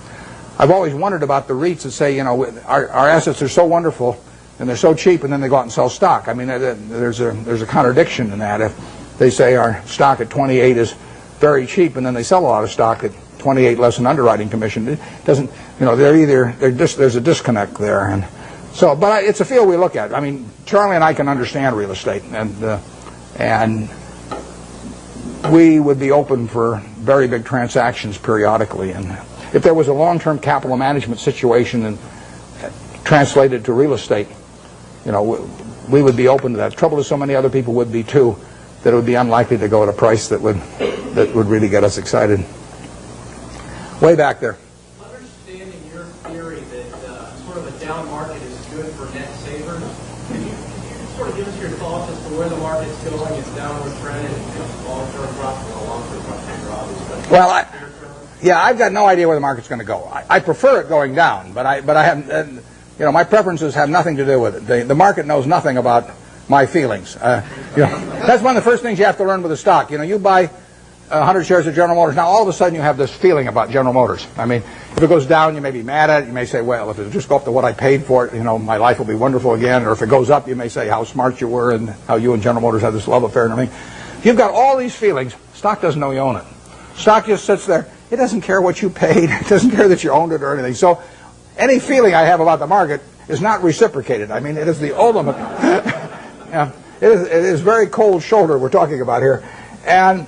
I've always wondered about the REITs that say, our assets are so wonderful and they're so cheap, and then they go out and sell stock. I mean, there's a contradiction in that. If they say our stock at 28 is very cheap, and then they sell a lot of stock at 28 less an underwriting commission, it doesn't. There's a disconnect there, and so. But it's a field we look at. I mean, Charlie and I can understand real estate, and we would be open for very big transactions periodically. And if there was a long-term capital management situation and translated to real estate, we would be open to that. The trouble is, so many other people would be too, that it would be unlikely to go at a price that would really get us excited. Way back there. Understanding your theory that sort of a down market is good for net savers, can you sort of give us your thoughts as to where the market's going, its downward trend, and long-term profit, long-term profit, Well, I've got no idea where the market's going to go. I prefer it going down, but I haven't. My preferences have nothing to do with it. The market knows nothing about my feelings. That's one of the first things you have to learn with a stock. You buy 100 shares of General Motors. Now, all of a sudden, you have this feeling about General Motors. I mean, if it goes down, you may be mad at it. You may say, well, if it just go up to what I paid for it, my life will be wonderful again. Or if it goes up, you may say how smart you were and how you and General Motors had this love affair and everything. You've got all these feelings. Stock doesn't know you own it. Stock just sits there. It doesn't care what you paid. It doesn't care that you owned it or anything. So any feeling I have about the market is not reciprocated. I mean, it is the ultimate. It is very cold shoulder we're talking about here. And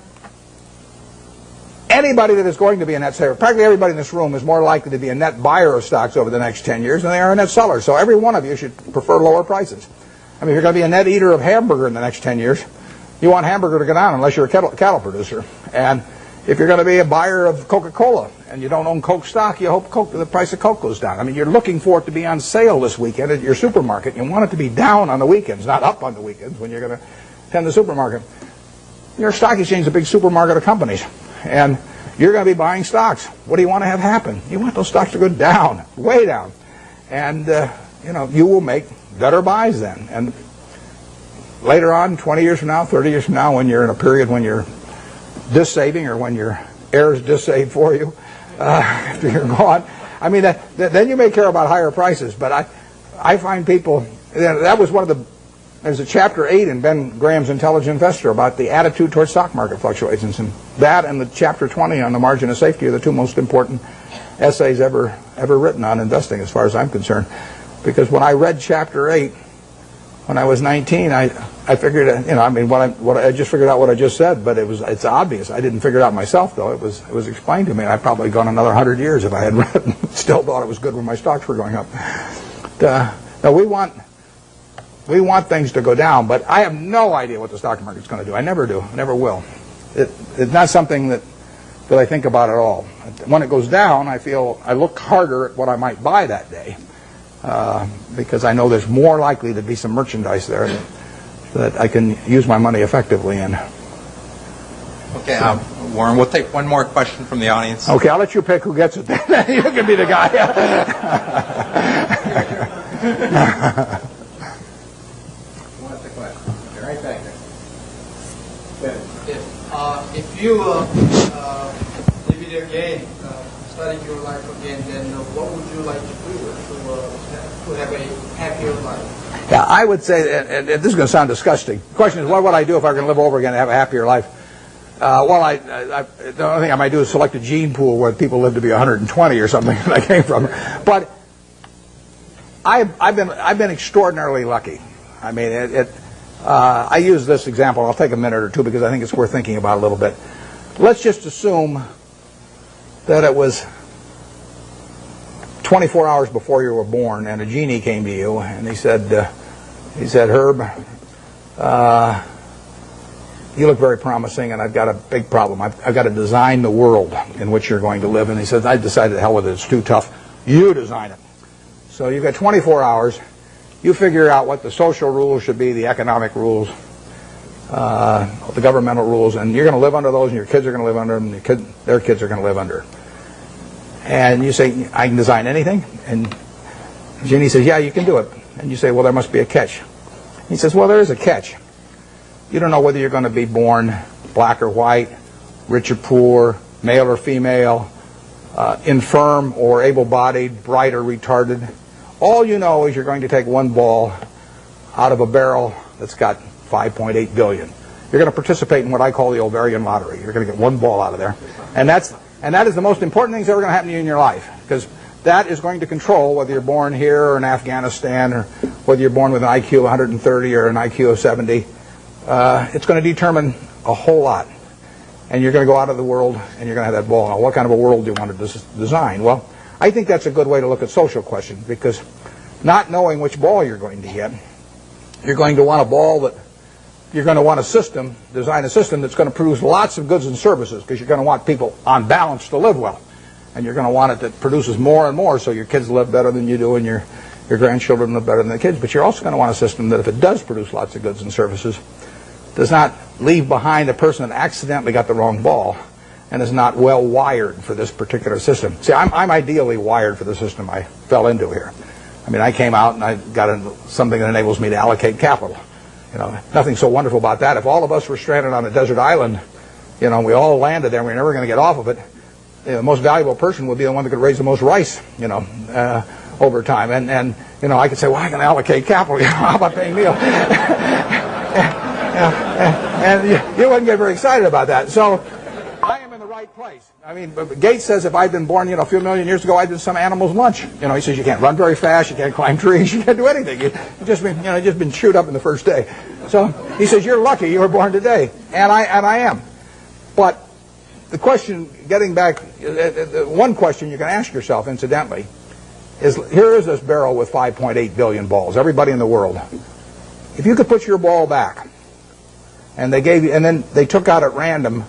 anybody that is going to be a net saver, practically everybody in this room is more likely to be a net buyer of stocks over the next 10 years than they are a net seller. So every one of you should prefer lower prices. I mean, if you're going to be a net eater of hamburger in the next 10 years, you want hamburger to go down unless you're a cattle producer. And if you're going to be a buyer of Coca-Cola and you don't own Coke stock, you hope the price of Coke goes down. I mean, you're looking for it to be on sale this weekend at your supermarket. You want it to be down on the weekends, not up on the weekends when you're going to attend the supermarket. Your stock exchange is a big supermarket of companies, and you're going to be buying stocks. What do you want to have happen? You want those stocks to go down, way down. And, you will make better buys then. And later on, 20 years from now, 30 years from now, when you're in a period when you're dis-saving or when your heirs dis-save for you after you're gone, I mean, then you may care about higher prices. But I find people, that was one of the, there's a chapter 8 in Ben Graham's Intelligent Investor about the attitude towards stock market fluctuations. And that and the chapter 20 on the margin of safety are the two most important essays ever written on investing as far as I'm concerned. Because when I read chapter 8, when I was 19, I figured, I just figured out what I just said, but it's obvious. I didn't figure it out myself, though. It was explained to me. I'd probably gone another 100 years if I had read it and still thought it was good when my stocks were going up. No, we want things to go down, but I have no idea what the stock market's going to do. I never do. I never will. It's not something that I think about at all. When it goes down, I look harder at what I might buy that day. Because I know there's more likely to be some merchandise there that I can use my money effectively in. Okay, Warren, we'll take one more question from the audience. Okay, I'll let you pick who gets it. You can be the guy. What's the question? Right back there. If you live it again, starting your life again, then what would you like to do to have a happier life? Yeah, I would say, and this is going to sound disgusting. The question is, what would I do if I were going to live over again and have a happier life? The only thing I might do is select a gene pool where people live to be 120 or something that I came from. But I've been extraordinarily lucky. I mean, I use this example. I'll take a minute or two because I think it's worth thinking about a little bit. Let's just assume that it was 24 hours before you were born, and a genie came to you, and he said, Herb, you look very promising, and I've got a big problem. I've got to design the world in which you're going to live. And he says, I decided, the hell with it, it's too tough. You design it. So you've got 24 hours. You figure out what the social rules should be, the economic rules, the governmental rules, and you're going to live under those, and your kids are going to live under them, and their kids are going to live under. And you say, I can design anything? And Genie says, yeah, you can do it. And you say, well, there must be a catch. He says, well, there is a catch. You don't know whether you're going to be born black or white, rich or poor, male or female, infirm or able-bodied, bright or retarded. All you know is you're going to take one ball out of a barrel that's got 5.8 billion. You're going to participate in what I call the ovarian lottery. You're going to get one ball out of there. And that is the most important thing that's ever going to happen to you in your life, because that is going to control whether you're born here or in Afghanistan, or whether you're born with an IQ of 130 or an IQ of 70. It's going to determine a whole lot. And you're going to go out of the world and you're going to have that ball. Now, what kind of a world do you want to design? Well, I think that's a good way to look at social questions, because not knowing which ball you're going to get, you're going to want a ball that you're going to want design a system that's going to produce lots of goods and services, because you're going to want people on balance to live well. And you're going to want it that produces more and more, so your kids live better than you do and your grandchildren live better than the kids. But you're also going to want a system that, if it does produce lots of goods and services, does not leave behind a person that accidentally got the wrong ball and is not well wired for this particular system. See, I'm ideally wired for the system I fell into here. I mean, I came out and I got something that enables me to allocate capital. You know, nothing so wonderful about that. If all of us were stranded on a desert island, you know, we all landed there and we're never going to get off of it, the most valuable person would be the one that could raise the most rice, you know, over time. And you know, I could say, well, I can allocate capital. You know, how about paying Neil? And you wouldn't get very excited about that. So I am in the right place. I mean, Gates says if I'd been born, you know, a few million years ago, I'd been some animal's lunch. You know, he says you can't run very fast, you can't climb trees, you can't do anything. You've just been chewed up in the first day. So he says you're lucky you were born today, and I am. But the question, getting back, one question you can ask yourself, incidentally, is here is this barrel with 5.8 billion balls. Everybody in the world. If you could put your ball back, and then they took out at random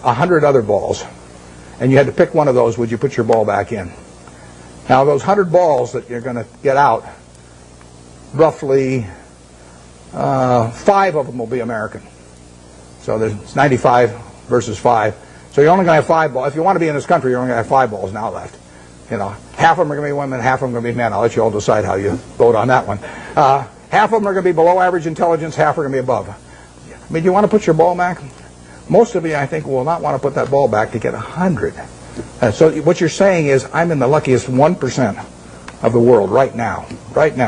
100 other balls, and you had to pick one of those, would you put your ball back in? Now, those 100 balls that you're going to get out, roughly 5 of them will be American. So there's 95 versus 5. So you're only going to have 5 balls. If you want to be in this country, you're only going to have 5 balls now left. You know, half of them are going to be women, half of them are going to be men. I'll let you all decide how you vote on that one. Half of them are going to be below average intelligence, half are going to be above. I mean, do you want to put your ball back? Most of you, I think, will not want to put that ball back to get 100. So what you're saying is, I'm in the luckiest 1% of the world right now,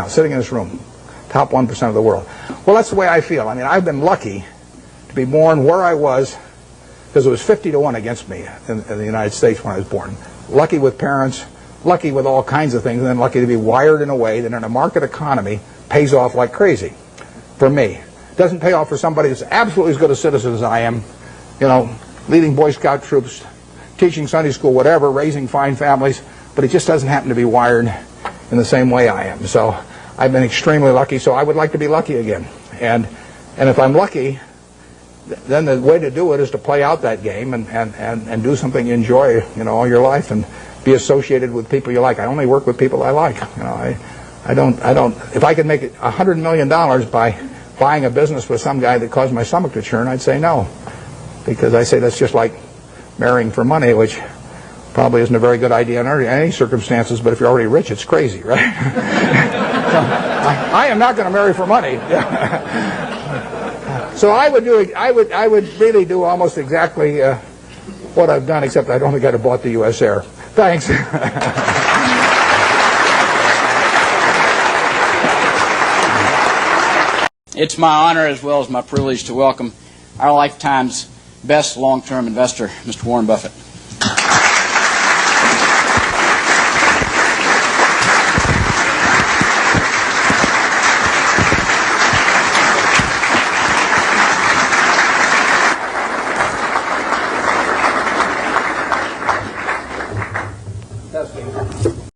sitting in this room, top 1% of the world. Well, that's the way I feel. I mean, I've been lucky to be born where I was, because it was 50-1 against me in the United States when I was born. Lucky with parents, lucky with all kinds of things, and then lucky to be wired in a way that in a market economy pays off like crazy for me. Doesn't pay off for somebody that's absolutely as good a citizen as I am, you know, leading Boy Scout troops, teaching Sunday school, whatever, raising fine families, but it just doesn't happen to be wired in the same way I am. So I've been extremely lucky, so I would like to be lucky again. And if I'm lucky, then the way to do it is to play out that game and do something you enjoy, you know, all your life, and be associated with people you like. I only work with people I like. You know, I don't. If I could make $100 million by buying a business with some guy that caused my stomach to churn, I'd say no, because I say that's just like marrying for money, which probably isn't a very good idea in any circumstances. But if you're already rich, it's crazy, right? So I am not going to marry for money. So I would really do almost exactly what I've done, except I don't think I'd have bought the U.S. Air. Thanks. It's my honor as well as my privilege to welcome our lifetime's best long-term investor, Mr. Warren Buffett.